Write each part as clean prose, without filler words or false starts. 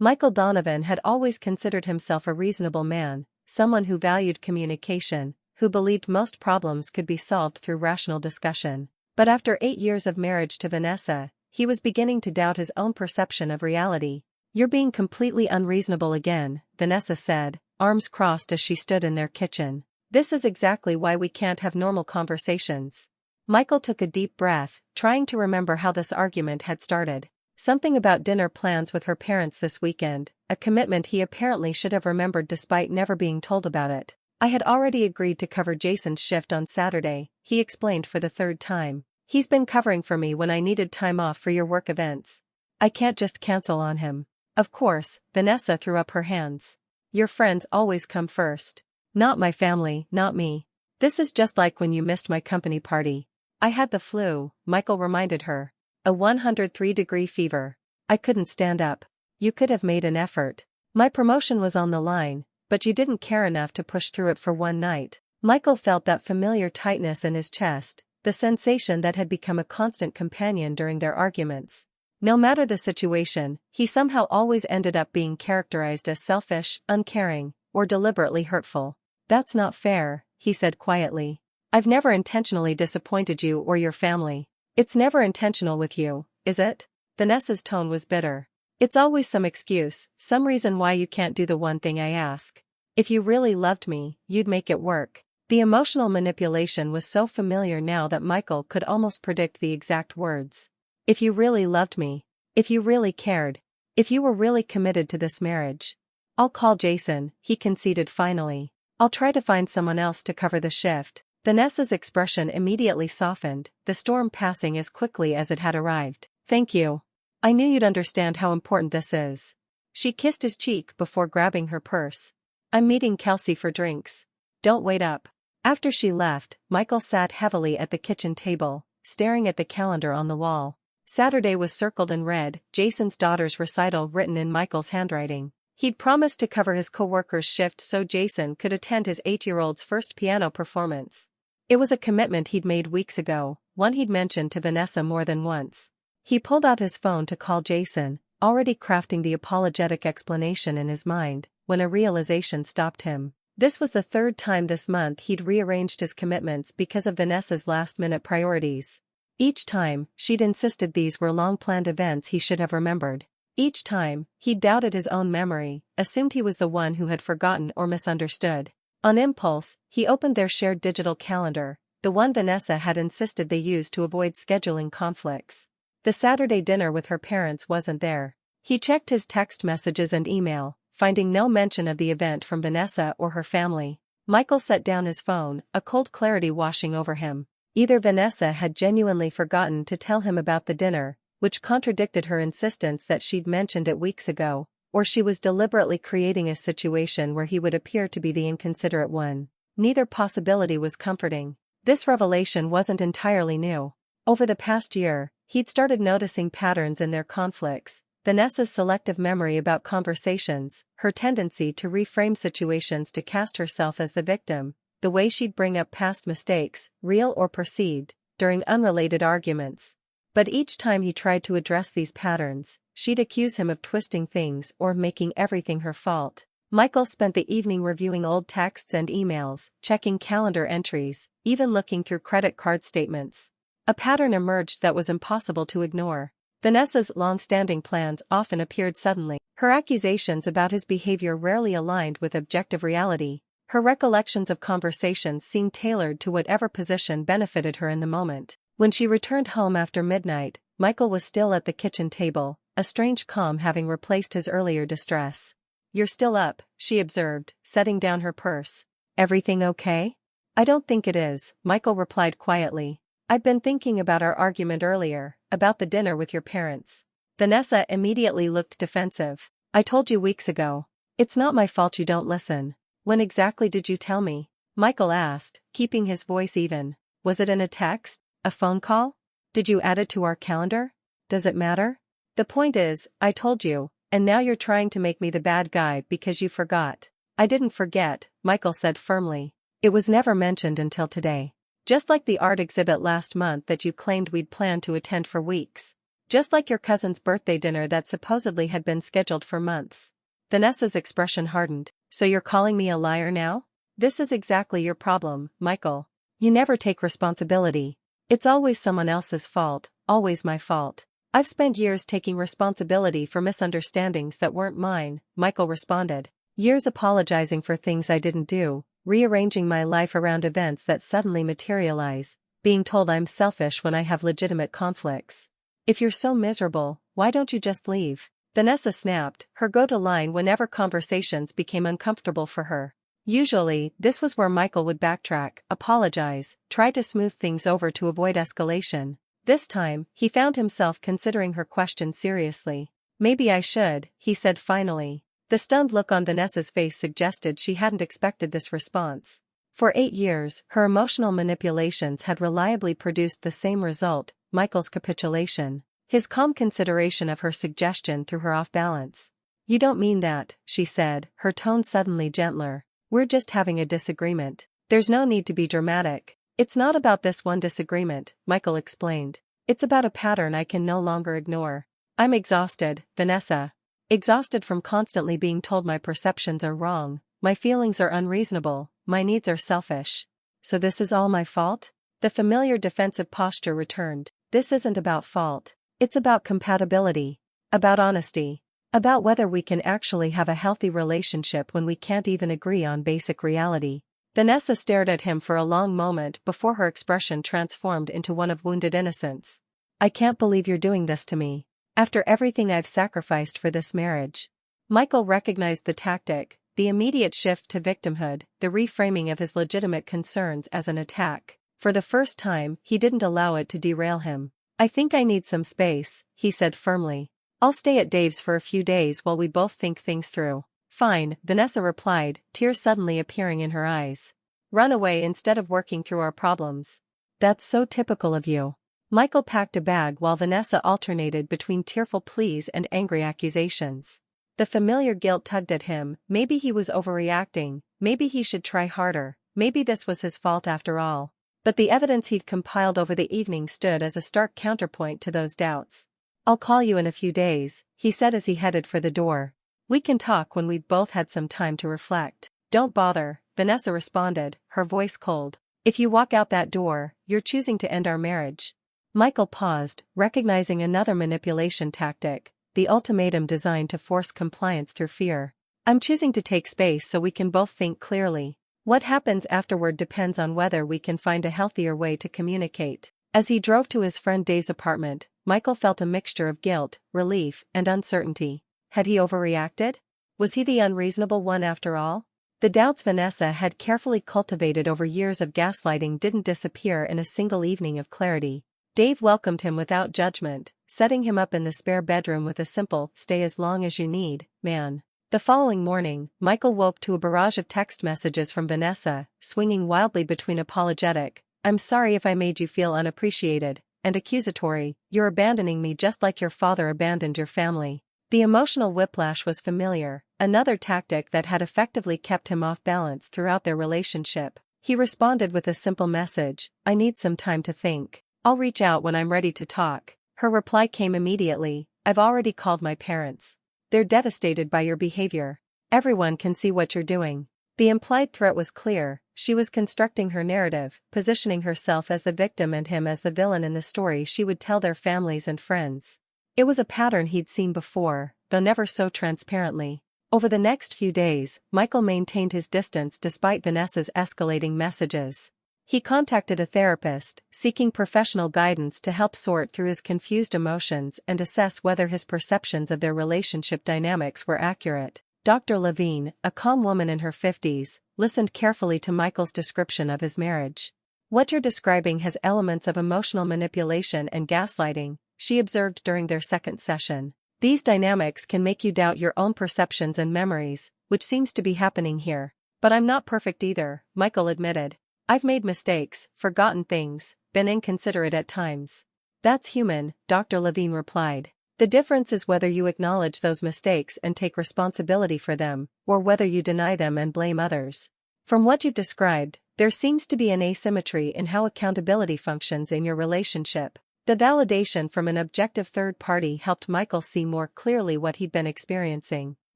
Michael Donovan had always considered himself a reasonable man, someone who valued communication, who believed most problems could be solved through rational discussion. But after 8 years of marriage to Vanessa, he was beginning to doubt his own perception of reality. "You're being completely unreasonable again," Vanessa said, arms crossed as she stood in their kitchen. "This is exactly why we can't have normal conversations." Michael took a deep breath, trying to remember how this argument had started. Something about dinner plans with her parents this weekend, a commitment he apparently should have remembered despite never being told about it. "I had already agreed to cover Jason's shift on Saturday," he explained for the third time. "He's been covering for me when I needed time off for your work events. I can't just cancel on him." "Of course," Vanessa threw up her hands. "Your friends always come first. Not my family, not me. This is just like when you missed my company party." "I had the flu," Michael reminded her. "A 103-degree fever. I couldn't stand up." "You could have made an effort. My promotion was on the line, but you didn't care enough to push through it for one night." Michael felt that familiar tightness in his chest, the sensation that had become a constant companion during their arguments. No matter the situation, he somehow always ended up being characterized as selfish, uncaring, or deliberately hurtful. "That's not fair," he said quietly. "I've never intentionally disappointed you or your family." "It's never intentional with you, is it?" Vanessa's tone was bitter. "It's always some excuse, some reason why you can't do the one thing I ask. If you really loved me, you'd make it work." The emotional manipulation was so familiar now that Michael could almost predict the exact words. "If you really loved me. If you really cared. If you were really committed to this marriage." "I'll call Jason," he conceded finally. "I'll try to find someone else to cover the shift." Vanessa's expression immediately softened, the storm passing as quickly as it had arrived. "Thank you. I knew you'd understand how important this is." She kissed his cheek before grabbing her purse. "I'm meeting Kelsey for drinks. Don't wait up." After she left, Michael sat heavily at the kitchen table, staring at the calendar on the wall. Saturday was circled in red, Jason's daughter's recital written in Michael's handwriting. He'd promised to cover his co-worker's shift so Jason could attend his 8-year-old's first piano performance. It was a commitment he'd made weeks ago, one he'd mentioned to Vanessa more than once. He pulled out his phone to call Jason, already crafting the apologetic explanation in his mind, when a realization stopped him. This was the third time this month he'd rearranged his commitments because of Vanessa's last-minute priorities. Each time, she'd insisted these were long-planned events he should have remembered. Each time, he'd doubted his own memory, assumed he was the one who had forgotten or misunderstood. On impulse, he opened their shared digital calendar, the one Vanessa had insisted they use to avoid scheduling conflicts. The Saturday dinner with her parents wasn't there. He checked his text messages and email, finding no mention of the event from Vanessa or her family. Michael set down his phone, a cold clarity washing over him. Either Vanessa had genuinely forgotten to tell him about the dinner, which contradicted her insistence that she'd mentioned it weeks ago, or she was deliberately creating a situation where he would appear to be the inconsiderate one. Neither possibility was comforting. This revelation wasn't entirely new. Over the past year, he'd started noticing patterns in their conflicts. Vanessa's selective memory about conversations, her tendency to reframe situations to cast herself as the victim, the way she'd bring up past mistakes, real or perceived, during unrelated arguments. But each time he tried to address these patterns, she'd accuse him of twisting things or making everything her fault. Michael spent the evening reviewing old texts and emails, checking calendar entries, even looking through credit card statements. A pattern emerged that was impossible to ignore. Vanessa's long-standing plans often appeared suddenly. Her accusations about his behavior rarely aligned with objective reality. Her recollections of conversations seemed tailored to whatever position benefited her in the moment. When she returned home after midnight, Michael was still at the kitchen table, a strange calm having replaced his earlier distress. "You're still up," she observed, setting down her purse. "Everything okay?" "I don't think it is," Michael replied quietly. "I've been thinking about our argument earlier, about the dinner with your parents." Vanessa immediately looked defensive. "I told you weeks ago. It's not my fault you don't listen." "When exactly did you tell me?" Michael asked, keeping his voice even. "Was it in a text? A phone call? Did you add it to our calendar? Does it matter? The point is, I told you, and now you're trying to make me the bad guy because you forgot." "I didn't forget," Michael said firmly. "It was never mentioned until today. Just like the art exhibit last month that you claimed we'd planned to attend for weeks." Just like your cousin's birthday dinner that supposedly had been scheduled for months. Vanessa's expression hardened. So you're calling me a liar now? This is exactly your problem, Michael. You never take responsibility. It's always someone else's fault, always my fault. I've spent years taking responsibility for misunderstandings that weren't mine, Michael responded. Years apologizing for things I didn't do, rearranging my life around events that suddenly materialize, being told I'm selfish when I have legitimate conflicts. If you're so miserable, why don't you just leave? Vanessa snapped, her go-to line whenever conversations became uncomfortable for her. Usually, this was where Michael would backtrack, apologize, try to smooth things over to avoid escalation. This time, he found himself considering her question seriously. Maybe I should, he said finally. The stunned look on Vanessa's face suggested she hadn't expected this response. For 8 years, her emotional manipulations had reliably produced the same result, Michael's capitulation. His calm consideration of her suggestion threw her off balance. You don't mean that, she said, her tone suddenly gentler. We're just having a disagreement. There's no need to be dramatic. It's not about this one disagreement, Michael explained. It's about a pattern I can no longer ignore. I'm exhausted, Vanessa. Exhausted from constantly being told my perceptions are wrong, my feelings are unreasonable, my needs are selfish. So this is all my fault? The familiar defensive posture returned. This isn't about fault. It's about compatibility. About honesty. About whether we can actually have a healthy relationship when we can't even agree on basic reality. Vanessa stared at him for a long moment before her expression transformed into one of wounded innocence. I can't believe you're doing this to me. After everything I've sacrificed for this marriage. Michael recognized the tactic, the immediate shift to victimhood, the reframing of his legitimate concerns as an attack. For the first time, he didn't allow it to derail him. I think I need some space, he said firmly. I'll stay at Dave's for a few days while we both think things through. Fine, Vanessa replied, tears suddenly appearing in her eyes. Run away instead of working through our problems. That's so typical of you. Michael packed a bag while Vanessa alternated between tearful pleas and angry accusations. The familiar guilt tugged at him, maybe he was overreacting, maybe he should try harder, maybe this was his fault after all. But the evidence he'd compiled over the evening stood as a stark counterpoint to those doubts. I'll call you in a few days, he said as he headed for the door. We can talk when we've both had some time to reflect. Don't bother, Vanessa responded, her voice cold. If you walk out that door, you're choosing to end our marriage. Michael paused, recognizing another manipulation tactic, the ultimatum designed to force compliance through fear. I'm choosing to take space so we can both think clearly. What happens afterward depends on whether we can find a healthier way to communicate. As he drove to his friend Dave's apartment, Michael felt a mixture of guilt, relief, and uncertainty. Had he overreacted? Was he the unreasonable one after all? The doubts Vanessa had carefully cultivated over years of gaslighting didn't disappear in a single evening of clarity. Dave welcomed him without judgment, setting him up in the spare bedroom with a simple, stay as long as you need, man. The following morning, Michael woke to a barrage of text messages from Vanessa, swinging wildly between apologetic, I'm sorry if I made you feel unappreciated, and accusatory, you're abandoning me just like your father abandoned your family. The emotional whiplash was familiar, another tactic that had effectively kept him off balance throughout their relationship. He responded with a simple message, I need some time to think. I'll reach out when I'm ready to talk. Her reply came immediately, I've already called my parents. They're devastated by your behavior. Everyone can see what you're doing. The implied threat was clear, she was constructing her narrative, positioning herself as the victim and him as the villain in the story she would tell their families and friends. It was a pattern he'd seen before, though never so transparently. Over the next few days, Michael maintained his distance despite Vanessa's escalating messages. He contacted a therapist, seeking professional guidance to help sort through his confused emotions and assess whether his perceptions of their relationship dynamics were accurate. Dr. Levine, a calm woman in her 50s, listened carefully to Michael's description of his marriage. What you're describing has elements of emotional manipulation and gaslighting, she observed during their second session. These dynamics can make you doubt your own perceptions and memories, which seems to be happening here. But I'm not perfect either, Michael admitted. I've made mistakes, forgotten things, been inconsiderate at times. That's human, Dr. Levine replied. The difference is whether you acknowledge those mistakes and take responsibility for them, or whether you deny them and blame others. From what you've described, there seems to be an asymmetry in how accountability functions in your relationship. The validation from an objective third party helped Michael see more clearly what he'd been experiencing.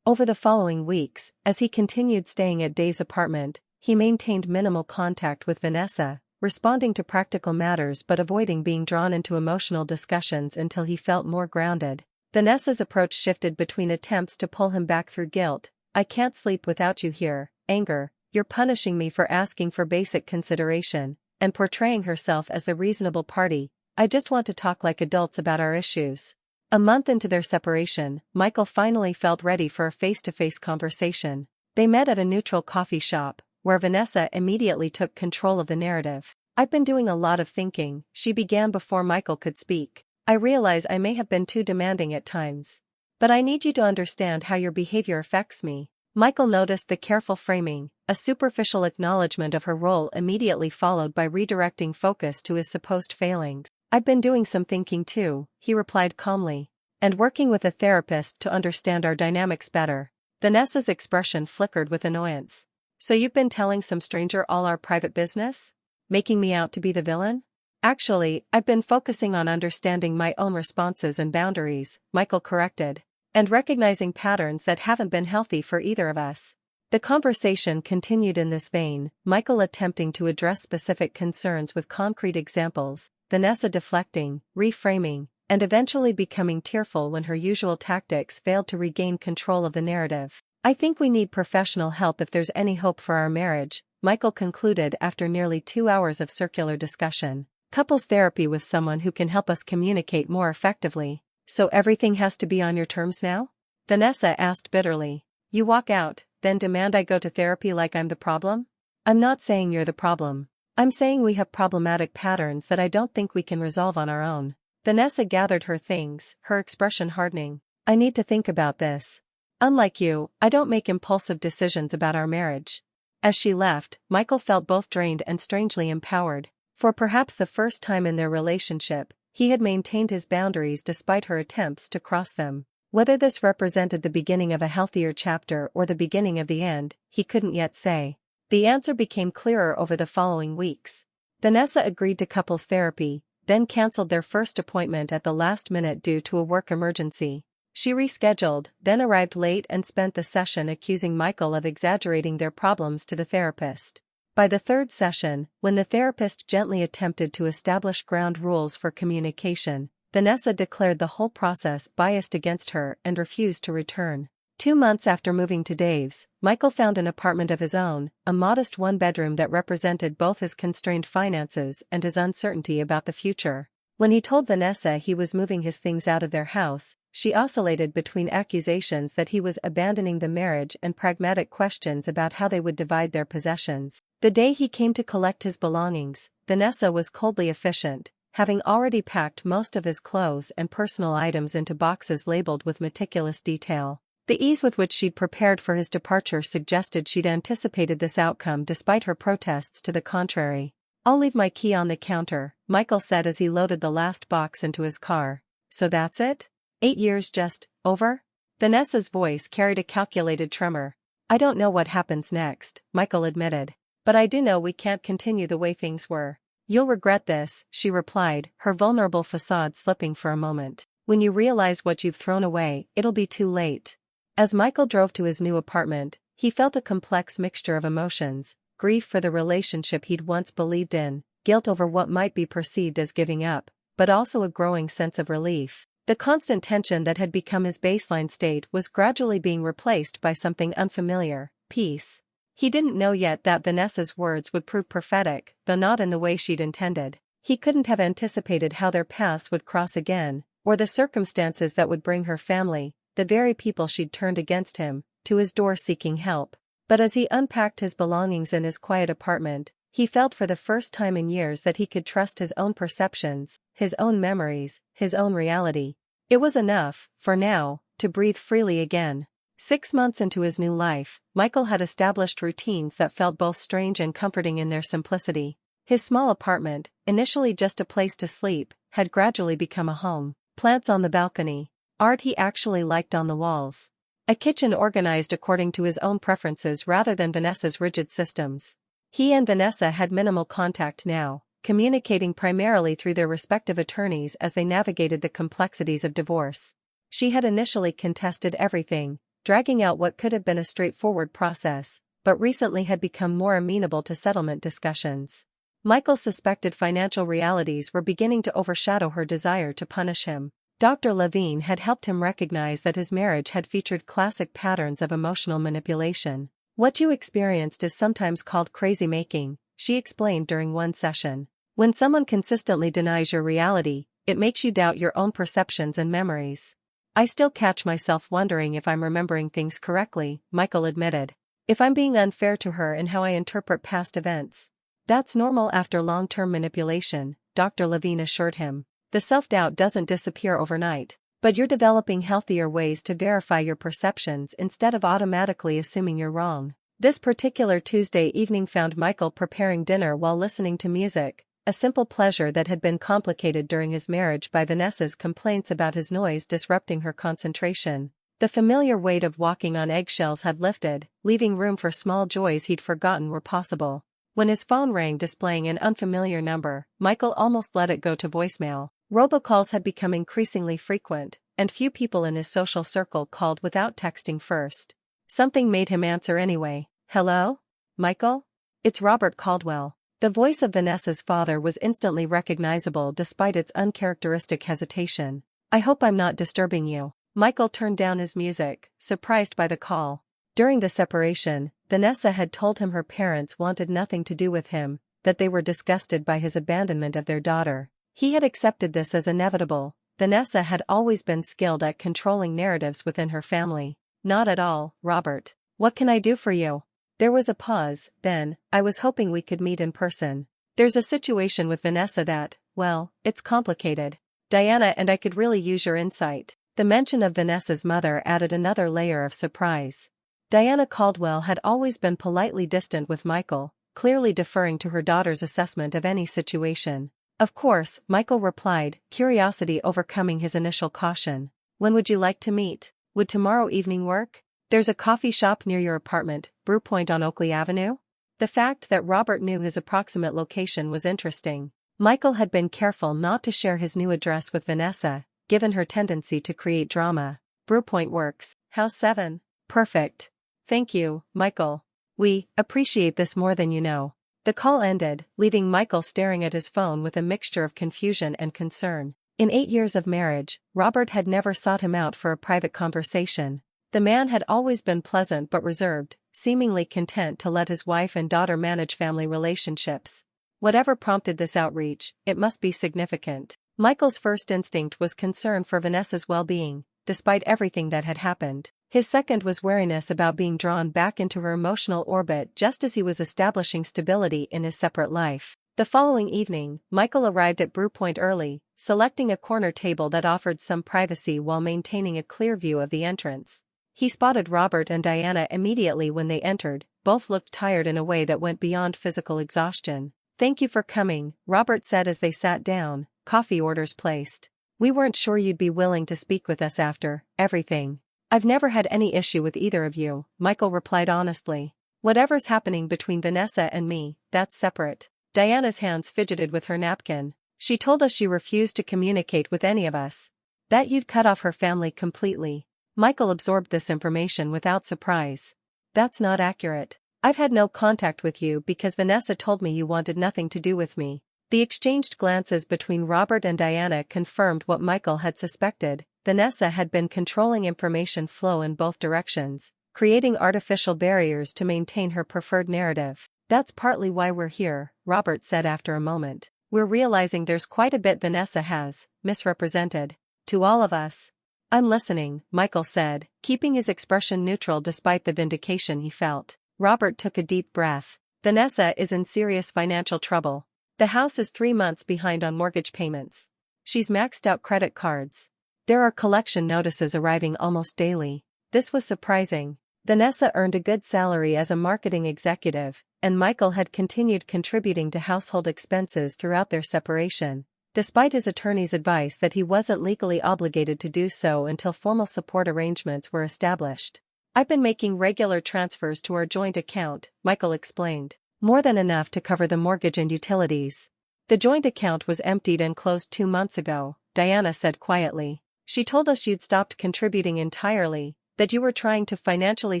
Over the following weeks, as he continued staying at Dave's apartment, he maintained minimal contact with Vanessa, responding to practical matters but avoiding being drawn into emotional discussions until he felt more grounded. Vanessa's approach shifted between attempts to pull him back through guilt, "I can't sleep without you here," anger, "You're punishing me for asking for basic consideration," and portraying herself as the reasonable party, "I just want to talk like adults about our issues." A month into their separation, Michael finally felt ready for a face-to-face conversation. They met at a neutral coffee shop, where Vanessa immediately took control of the narrative. "I've been doing a lot of thinking," she began before Michael could speak. "I realize I may have been too demanding at times. But I need you to understand how your behavior affects me." Michael noticed the careful framing, a superficial acknowledgement of her role immediately followed by redirecting focus to his supposed failings. "I've been doing some thinking too," he replied calmly. "And working with a therapist to understand our dynamics better." Vanessa's expression flickered with annoyance. "So you've been telling some stranger all our private business? Making me out to be the villain?" "Actually, I've been focusing on understanding my own responses and boundaries," Michael corrected. "And recognizing patterns that haven't been healthy for either of us." The conversation continued in this vein, Michael attempting to address specific concerns with concrete examples, Vanessa deflecting, reframing, and eventually becoming tearful when her usual tactics failed to regain control of the narrative. "I think we need professional help if there's any hope for our marriage," Michael concluded after nearly 2 hours of circular discussion. "Couples therapy with someone who can help us communicate more effectively." "So everything has to be on your terms now?" Vanessa asked bitterly. "You walk out, then demand I go to therapy like I'm the problem?" "I'm not saying you're the problem. I'm saying we have problematic patterns that I don't think we can resolve on our own." Vanessa gathered her things, her expression hardening. "I need to think about this. Unlike you, I don't make impulsive decisions about our marriage." As she left, Michael felt both drained and strangely empowered. For perhaps the first time in their relationship, he had maintained his boundaries despite her attempts to cross them. Whether this represented the beginning of a healthier chapter or the beginning of the end, he couldn't yet say. The answer became clearer over the following weeks. Vanessa agreed to couples therapy, then cancelled their first appointment at the last minute due to a work emergency. She rescheduled, then arrived late and spent the session accusing Michael of exaggerating their problems to the therapist. By the third session, when the therapist gently attempted to establish ground rules for communication, Vanessa declared the whole process biased against her and refused to return. 2 months after moving to Dave's, Michael found an apartment of his own, a modest one-bedroom that represented both his constrained finances and his uncertainty about the future. When he told Vanessa he was moving his things out of their house, she oscillated between accusations that he was abandoning the marriage and pragmatic questions about how they would divide their possessions. The day he came to collect his belongings, Vanessa was coldly efficient, having already packed most of his clothes and personal items into boxes labeled with meticulous detail. The ease with which she'd prepared for his departure suggested she'd anticipated this outcome despite her protests to the contrary. "I'll leave my key on the counter," Michael said as he loaded the last box into his car. "So that's it? 8 years just over?" Vanessa's voice carried a calculated tremor. "I don't know what happens next," Michael admitted. "But I do know we can't continue the way things were." "You'll regret this," she replied, her vulnerable facade slipping for a moment. "When you realize what you've thrown away, it'll be too late." As Michael drove to his new apartment, he felt a complex mixture of emotions: grief for the relationship he'd once believed in, guilt over what might be perceived as giving up, but also a growing sense of relief. The constant tension that had become his baseline state was gradually being replaced by something unfamiliar: peace. He didn't know yet that Vanessa's words would prove prophetic, though not in the way she'd intended. He couldn't have anticipated how their paths would cross again, or the circumstances that would bring her family, the very people she'd turned against him, to his door seeking help. But as he unpacked his belongings in his quiet apartment, he felt for the first time in years that he could trust his own perceptions, his own memories, his own reality. It was enough, for now, to breathe freely again. 6 months into his new life, Michael had established routines that felt both strange and comforting in their simplicity. His small apartment, initially just a place to sleep, had gradually become a home. Plants on the balcony. Art he actually liked on the walls. A kitchen organized according to his own preferences rather than Vanessa's rigid systems. He and Vanessa had minimal contact now, communicating primarily through their respective attorneys as they navigated the complexities of divorce. She had initially contested everything, dragging out what could have been a straightforward process, but recently had become more amenable to settlement discussions. Michael's suspected financial realities were beginning to overshadow her desire to punish him. Dr. Levine had helped him recognize that his marriage had featured classic patterns of emotional manipulation. "What you experienced is sometimes called crazy making," she explained during one session. "When someone consistently denies your reality, it makes you doubt your own perceptions and memories." "I still catch myself wondering if I'm remembering things correctly," Michael admitted. "If I'm being unfair to her in how I interpret past events." "That's normal after long-term manipulation," Dr. Levine assured him. "The self-doubt doesn't disappear overnight, but you're developing healthier ways to verify your perceptions instead of automatically assuming you're wrong." This particular Tuesday evening found Michael preparing dinner while listening to music, a simple pleasure that had been complicated during his marriage by Vanessa's complaints about his noise disrupting her concentration. The familiar weight of walking on eggshells had lifted, leaving room for small joys he'd forgotten were possible. When his phone rang displaying an unfamiliar number, Michael almost let it go to voicemail. Robocalls had become increasingly frequent, and few people in his social circle called without texting first. Something made him answer anyway. "Hello? Michael? It's Robert Caldwell." The voice of Vanessa's father was instantly recognizable despite its uncharacteristic hesitation. "I hope I'm not disturbing you." Michael turned down his music, surprised by the call. During the separation, Vanessa had told him her parents wanted nothing to do with him, that they were disgusted by his abandonment of their daughter. He had accepted this as inevitable. Vanessa had always been skilled at controlling narratives within her family. "Not at all, Robert. What can I do for you?" There was a pause, then, "I was hoping we could meet in person. There's a situation with Vanessa that, well, it's complicated. Diana and I could really use your insight." The mention of Vanessa's mother added another layer of surprise. Diana Caldwell had always been politely distant with Michael, clearly deferring to her daughter's assessment of any situation. "Of course," Michael replied, curiosity overcoming his initial caution. "When would you like to meet? Would tomorrow evening work? There's a coffee shop near your apartment, Brew Point on Oakley Avenue." The fact that Robert knew his approximate location was interesting. Michael had been careful not to share his new address with Vanessa, given her tendency to create drama. "Brew Point works. House 7. Perfect. Thank you, Michael. We appreciate this more than you know." The call ended, leaving Michael staring at his phone with a mixture of confusion and concern. In 8 years of marriage, Robert had never sought him out for a private conversation. The man had always been pleasant but reserved, seemingly content to let his wife and daughter manage family relationships. Whatever prompted this outreach, it must be significant. Michael's first instinct was concern for Vanessa's well-being, despite everything that had happened. His second was wariness about being drawn back into her emotional orbit just as he was establishing stability in his separate life. The following evening, Michael arrived at Brew Point early, selecting a corner table that offered some privacy while maintaining a clear view of the entrance. He spotted Robert and Diana immediately when they entered. Both looked tired in a way that went beyond physical exhaustion. "Thank you for coming," Robert said as they sat down, coffee orders placed. "We weren't sure you'd be willing to speak with us after everything." "I've never had any issue with either of you," Michael replied honestly. "Whatever's happening between Vanessa and me, that's separate." Diana's hands fidgeted with her napkin. "She told us she refused to communicate with any of us. That you'd cut off her family completely." Michael absorbed this information without surprise. "That's not accurate. I've had no contact with you because Vanessa told me you wanted nothing to do with me." The exchanged glances between Robert and Diana confirmed what Michael had suspected. Vanessa had been controlling information flow in both directions, creating artificial barriers to maintain her preferred narrative. "That's partly why we're here," Robert said after a moment. "We're realizing there's quite a bit Vanessa has misrepresented to all of us." "I'm listening," Michael said, keeping his expression neutral despite the vindication he felt. Robert took a deep breath. "Vanessa is in serious financial trouble. The house is 3 months behind on mortgage payments. She's maxed out credit cards. There are collection notices arriving almost daily." This was surprising. Vanessa earned a good salary as a marketing executive, and Michael had continued contributing to household expenses throughout their separation, despite his attorney's advice that he wasn't legally obligated to do so until formal support arrangements were established. "I've been making regular transfers to our joint account," Michael explained. "More than enough to cover the mortgage and utilities." The joint account was emptied and closed 2 months ago, Diana said quietly. She told us you'd stopped contributing entirely, that you were trying to financially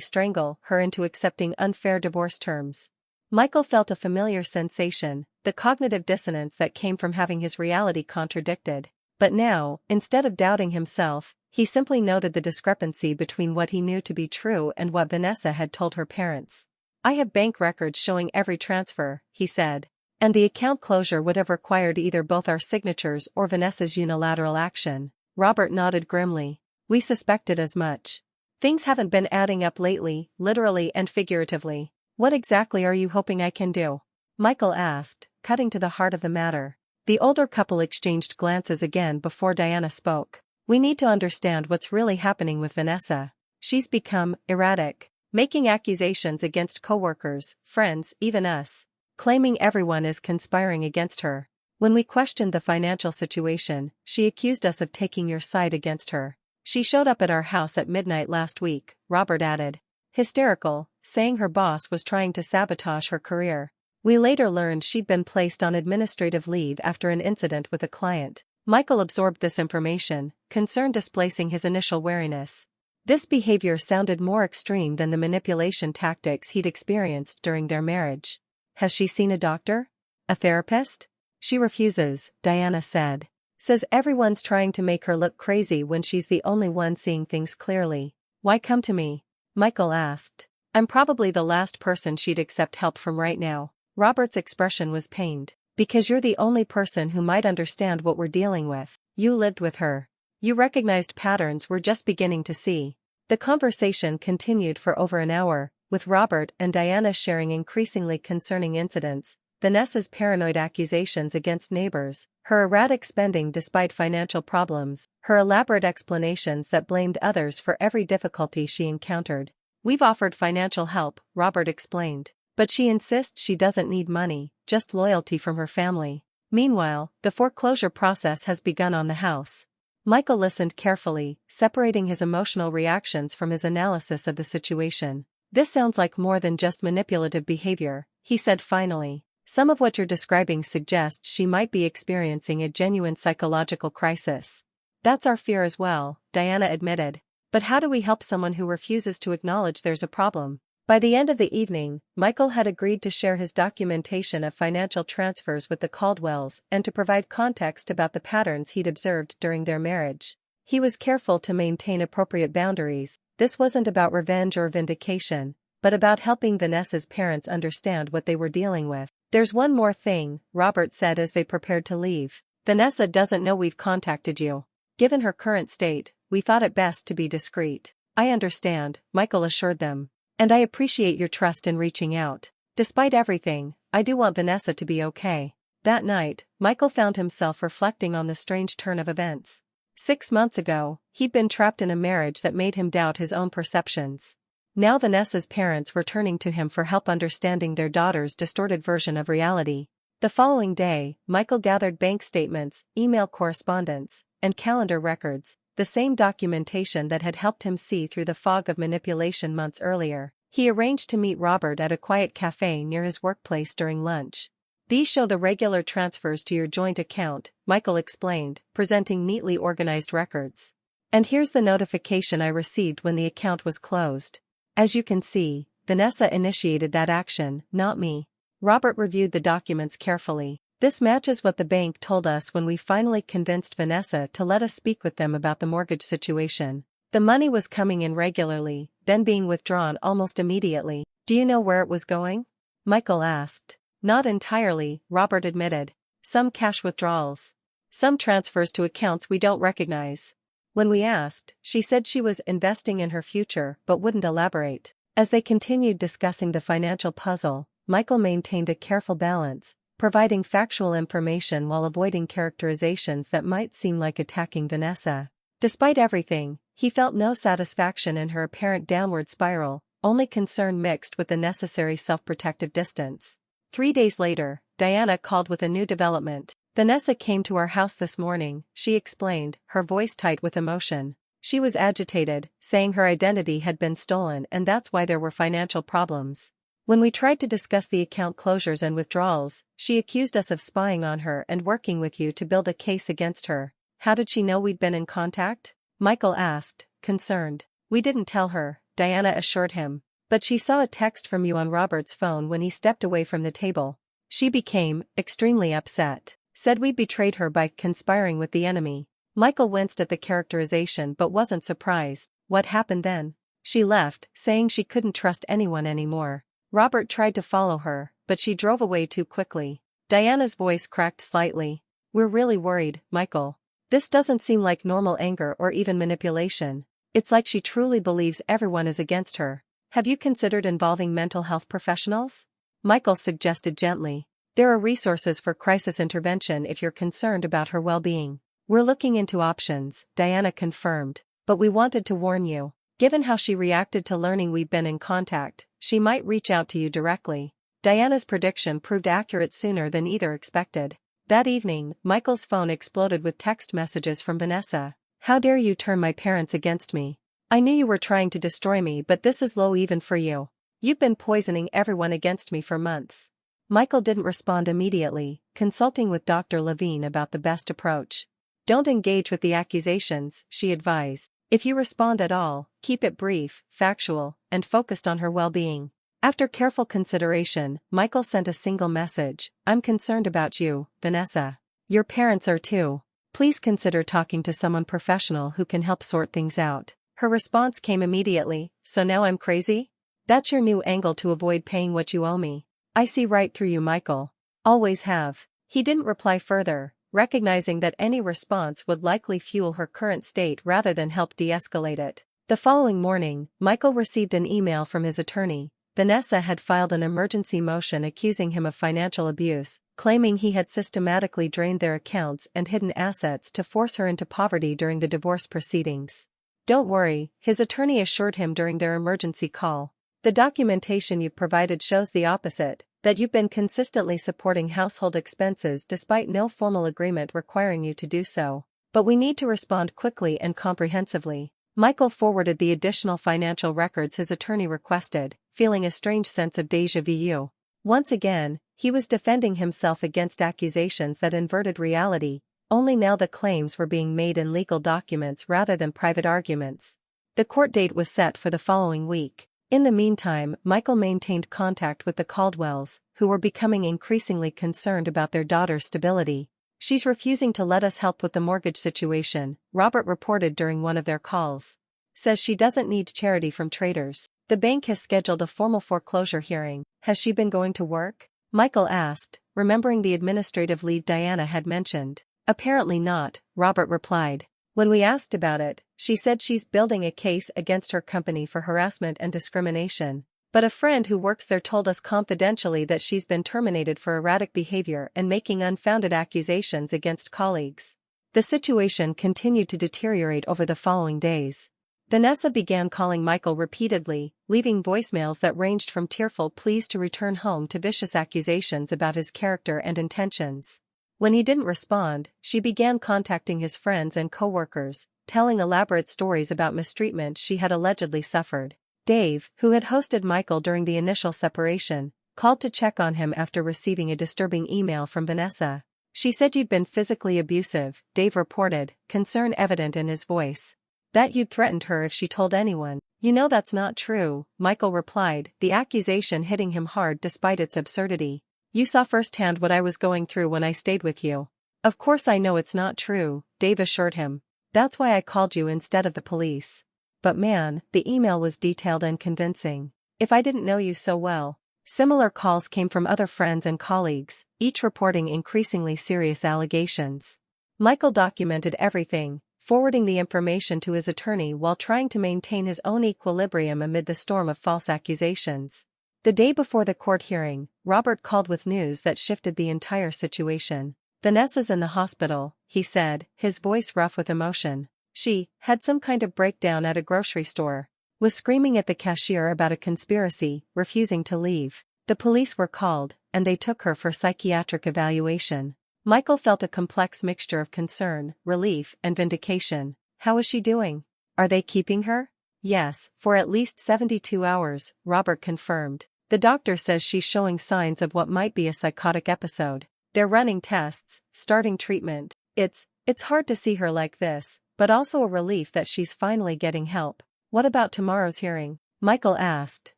strangle her into accepting unfair divorce terms. Michael felt a familiar sensation, the cognitive dissonance that came from having his reality contradicted. But now, instead of doubting himself, he simply noted the discrepancy between what he knew to be true and what Vanessa had told her parents. I have bank records showing every transfer, he said. And the account closure would have required either both our signatures or Vanessa's unilateral action. Robert nodded grimly. We suspected as much. Things haven't been adding up lately, literally and figuratively. What exactly are you hoping I can do? Michael asked, cutting to the heart of the matter. The older couple exchanged glances again before Diana spoke. We need to understand what's really happening with Vanessa. She's become erratic, making accusations against coworkers, friends, even us, claiming everyone is conspiring against her. When we questioned the financial situation, she accused us of taking your side against her. She showed up at our house at midnight last week, Robert added. Hysterical, saying her boss was trying to sabotage her career. We later learned she'd been placed on administrative leave after an incident with a client. Michael absorbed this information, concern displacing his initial wariness. This behavior sounded more extreme than the manipulation tactics he'd experienced during their marriage. Has she seen a doctor? A therapist? She refuses, Diana said. Says everyone's trying to make her look crazy when she's the only one seeing things clearly. Why come to me? Michael asked. I'm probably the last person she'd accept help from right now. Robert's expression was pained. Because you're the only person who might understand what we're dealing with. You lived with her. You recognized patterns we're just beginning to see. The conversation continued for over an hour, with Robert and Diana sharing increasingly concerning incidents, Vanessa's paranoid accusations against neighbors, her erratic spending despite financial problems, her elaborate explanations that blamed others for every difficulty she encountered. We've offered financial help, Robert explained. But she insists she doesn't need money, just loyalty from her family. Meanwhile, the foreclosure process has begun on the house. Michael listened carefully, separating his emotional reactions from his analysis of the situation. This sounds like more than just manipulative behavior, he said finally. Some of what you're describing suggests she might be experiencing a genuine psychological crisis. That's our fear as well, Diana admitted. But how do we help someone who refuses to acknowledge there's a problem? By the end of the evening, Michael had agreed to share his documentation of financial transfers with the Caldwells and to provide context about the patterns he'd observed during their marriage. He was careful to maintain appropriate boundaries. This wasn't about revenge or vindication, but about helping Vanessa's parents understand what they were dealing with. There's one more thing, Robert said as they prepared to leave. Vanessa doesn't know we've contacted you. Given her current state, we thought it best to be discreet. I understand, Michael assured them. And I appreciate your trust in reaching out. Despite everything, I do want Vanessa to be okay. That night, Michael found himself reflecting on the strange turn of events. 6 months ago, he'd been trapped in a marriage that made him doubt his own perceptions. Now Vanessa's parents were turning to him for help understanding their daughter's distorted version of reality. The following day, Michael gathered bank statements, email correspondence, and calendar records, the same documentation that had helped him see through the fog of manipulation months earlier. He arranged to meet Robert at a quiet cafe near his workplace during lunch. These show the regular transfers to your joint account, Michael explained, presenting neatly organized records. And here's the notification I received when the account was closed. As you can see, Vanessa initiated that action, not me. Robert reviewed the documents carefully. This matches what the bank told us when we finally convinced Vanessa to let us speak with them about the mortgage situation. The money was coming in regularly, then being withdrawn almost immediately. Do you know where it was going? Michael asked. Not entirely, Robert admitted. Some cash withdrawals. Some transfers to accounts we don't recognize. When we asked, she said she was investing in her future but wouldn't elaborate. As they continued discussing the financial puzzle, Michael maintained a careful balance, providing factual information while avoiding characterizations that might seem like attacking Vanessa. Despite everything, he felt no satisfaction in her apparent downward spiral, only concern mixed with the necessary self-protective distance. 3 days later, Diana called with a new development. Vanessa came to our house this morning, she explained, her voice tight with emotion. She was agitated, saying her identity had been stolen and that's why there were financial problems. When we tried to discuss the account closures and withdrawals, she accused us of spying on her and working with you to build a case against her. How did she know we'd been in contact? Michael asked, concerned. We didn't tell her, Diana assured him. But she saw a text from you on Robert's phone when he stepped away from the table. She became extremely upset. Said we betrayed her by conspiring with the enemy. Michael winced at the characterization but wasn't surprised. What happened then? She left, saying she couldn't trust anyone anymore. Robert tried to follow her, but she drove away too quickly. Diana's voice cracked slightly. We're really worried, Michael. This doesn't seem like normal anger or even manipulation. It's like she truly believes everyone is against her. Have you considered involving mental health professionals? Michael suggested gently. There are resources for crisis intervention if you're concerned about her well-being. We're looking into options, Diana confirmed. But we wanted to warn you. Given how she reacted to learning we've been in contact, she might reach out to you directly. Diana's prediction proved accurate sooner than either expected. That evening, Michael's phone exploded with text messages from Vanessa. How dare you turn my parents against me? I knew you were trying to destroy me, but this is low even for you. You've been poisoning everyone against me for months. Michael didn't respond immediately, consulting with Dr. Levine about the best approach. Don't engage with the accusations, she advised. If you respond at all, keep it brief, factual, and focused on her well-being. After careful consideration, Michael sent a single message. I'm concerned about you, Vanessa. Your parents are too. Please consider talking to someone professional who can help sort things out. Her response came immediately. So now I'm crazy? That's your new angle to avoid paying what you owe me. I see right through you, Michael. Always have. He didn't reply further, recognizing that any response would likely fuel her current state rather than help de-escalate it. The following morning, Michael received an email from his attorney. Vanessa had filed an emergency motion accusing him of financial abuse, claiming he had systematically drained their accounts and hidden assets to force her into poverty during the divorce proceedings. Don't worry, his attorney assured him during their emergency call. The documentation you've provided shows the opposite, that you've been consistently supporting household expenses despite no formal agreement requiring you to do so. But we need to respond quickly and comprehensively. Michael forwarded the additional financial records his attorney requested, feeling a strange sense of déjà vu. Once again, he was defending himself against accusations that inverted reality, only now the claims were being made in legal documents rather than private arguments. The court date was set for the following week. In the meantime, Michael maintained contact with the Caldwells, who were becoming increasingly concerned about their daughter's stability. She's refusing to let us help with the mortgage situation, Robert reported during one of their calls. Says she doesn't need charity from traders. The bank has scheduled a formal foreclosure hearing. Has she been going to work? Michael asked, remembering the administrative leave Diana had mentioned. Apparently not, Robert replied. When we asked about it, she said she's building a case against her company for harassment and discrimination. But a friend who works there told us confidentially that she's been terminated for erratic behavior and making unfounded accusations against colleagues. The situation continued to deteriorate over the following days. Vanessa began calling Michael repeatedly, leaving voicemails that ranged from tearful pleas to return home to vicious accusations about his character and intentions. When he didn't respond, she began contacting his friends and co-workers, telling elaborate stories about mistreatment she had allegedly suffered. Dave, who had hosted Michael during the initial separation, called to check on him after receiving a disturbing email from Vanessa. She said you'd been physically abusive, Dave reported, concern evident in his voice. That you'd threatened her if she told anyone. You know that's not true, Michael replied, the accusation hitting him hard despite its absurdity. You saw firsthand what I was going through when I stayed with you. Of course I know it's not true, Dave assured him. That's why I called you instead of the police. But man, the email was detailed and convincing. If I didn't know you so well. Similar calls came from other friends and colleagues, each reporting increasingly serious allegations. Michael documented everything, forwarding the information to his attorney while trying to maintain his own equilibrium amid the storm of false accusations. The day before the court hearing, Robert called with news that shifted the entire situation. Vanessa's in the hospital, he said, his voice rough with emotion. She had some kind of breakdown at a grocery store, was screaming at the cashier about a conspiracy, refusing to leave. The police were called, and they took her for psychiatric evaluation. Michael felt a complex mixture of concern, relief, and vindication. How is she doing? Are they keeping her? Yes, for at least 72 hours, Robert confirmed. The doctor says she's showing signs of what might be a psychotic episode. They're running tests, starting treatment. It's hard to see her like this, but also a relief that she's finally getting help. What about tomorrow's hearing? Michael asked,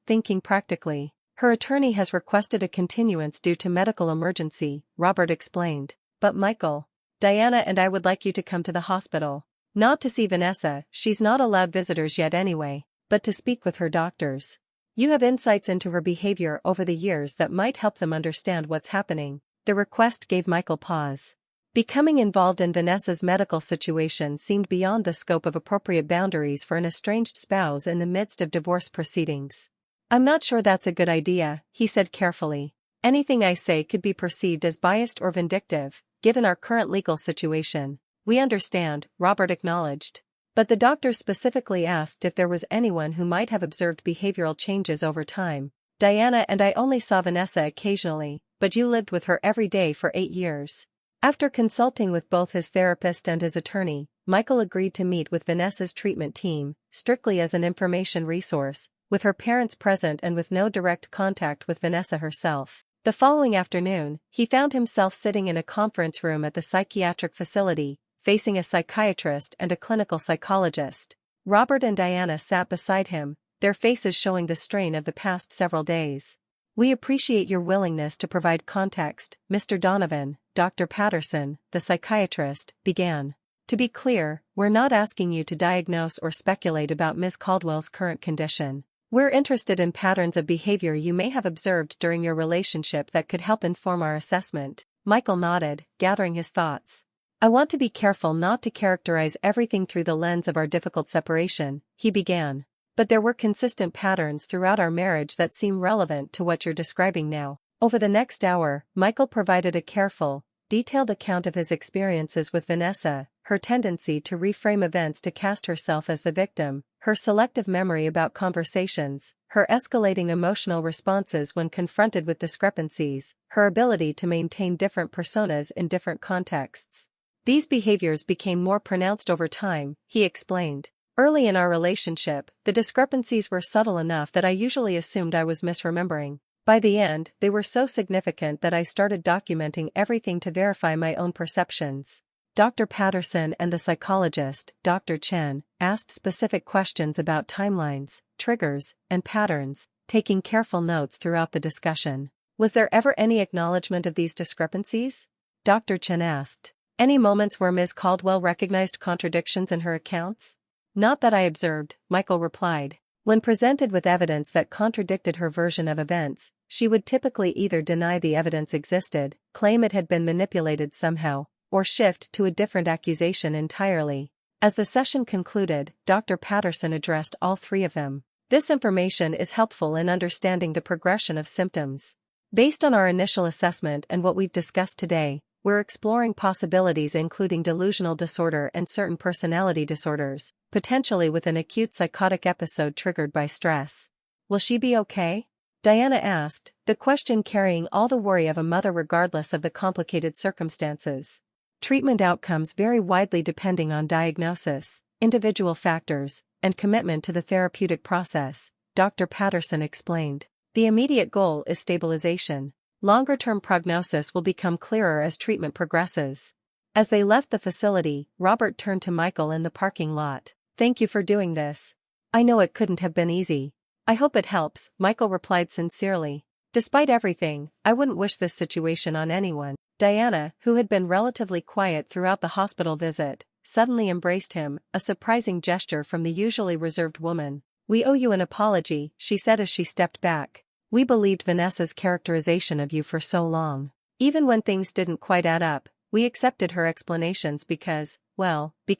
thinking practically. Her attorney has requested a continuance due to medical emergency, Robert explained. But Michael, Diana and I would like you to come to the hospital. Not to see Vanessa, she's not allowed visitors yet anyway, but to speak with her doctors. You have insights into her behavior over the years that might help them understand what's happening. The request gave Michael pause. Becoming involved in Vanessa's medical situation seemed beyond the scope of appropriate boundaries for an estranged spouse in the midst of divorce proceedings. I'm not sure that's a good idea, he said carefully. Anything I say could be perceived as biased or vindictive, given our current legal situation. We understand, Robert acknowledged. But the doctor specifically asked if there was anyone who might have observed behavioral changes over time. Diana and I only saw Vanessa occasionally, but you lived with her every day for 8 years. After consulting with both his therapist and his attorney, Michael agreed to meet with Vanessa's treatment team, strictly as an information resource, with her parents present and with no direct contact with Vanessa herself. The following afternoon, he found himself sitting in a conference room at the psychiatric facility, facing a psychiatrist and a clinical psychologist. Robert and Diana sat beside him, their faces showing the strain of the past several days. We appreciate your willingness to provide context, Mr. Donovan, Dr. Patterson, the psychiatrist, began. To be clear, we're not asking you to diagnose or speculate about Ms. Caldwell's current condition. We're interested in patterns of behavior you may have observed during your relationship that could help inform our assessment. Michael nodded, gathering his thoughts. I want to be careful not to characterize everything through the lens of our difficult separation, he began. But there were consistent patterns throughout our marriage that seem relevant to what you're describing now. Over the next hour, Michael provided a careful, detailed account of his experiences with Vanessa, her tendency to reframe events to cast herself as the victim, her selective memory about conversations, her escalating emotional responses when confronted with discrepancies, her ability to maintain different personas in different contexts. These behaviors became more pronounced over time, he explained. Early in our relationship, the discrepancies were subtle enough that I usually assumed I was misremembering. By the end, they were so significant that I started documenting everything to verify my own perceptions. Dr. Patterson and the psychologist, Dr. Chen, asked specific questions about timelines, triggers, and patterns, taking careful notes throughout the discussion. Was there ever any acknowledgement of these discrepancies? Dr. Chen asked. Any moments where Ms. Caldwell recognized contradictions in her accounts? Not that I observed, Michael replied. When presented with evidence that contradicted her version of events, she would typically either deny the evidence existed, claim it had been manipulated somehow, or shift to a different accusation entirely. As the session concluded, Dr. Patterson addressed all 3 of them. This information is helpful in understanding the progression of symptoms. Based on our initial assessment and what we've discussed today, we're exploring possibilities including delusional disorder and certain personality disorders, potentially with an acute psychotic episode triggered by stress. Will she be okay? Diana asked, the question carrying all the worry of a mother regardless of the complicated circumstances. Treatment outcomes vary widely depending on diagnosis, individual factors, and commitment to the therapeutic process, Dr. Patterson explained. The immediate goal is stabilization. Longer-term prognosis will become clearer as treatment progresses. As they left the facility, Robert turned to Michael in the parking lot. Thank you for doing this. I know it couldn't have been easy. I hope it helps, Michael replied sincerely. Despite everything, I wouldn't wish this situation on anyone. Diana, who had been relatively quiet throughout the hospital visit, suddenly embraced him, a surprising gesture from the usually reserved woman. We owe you an apology, she said as she stepped back. We believed Vanessa's characterization of you for so long. Even when things didn't quite add up, we accepted her explanations because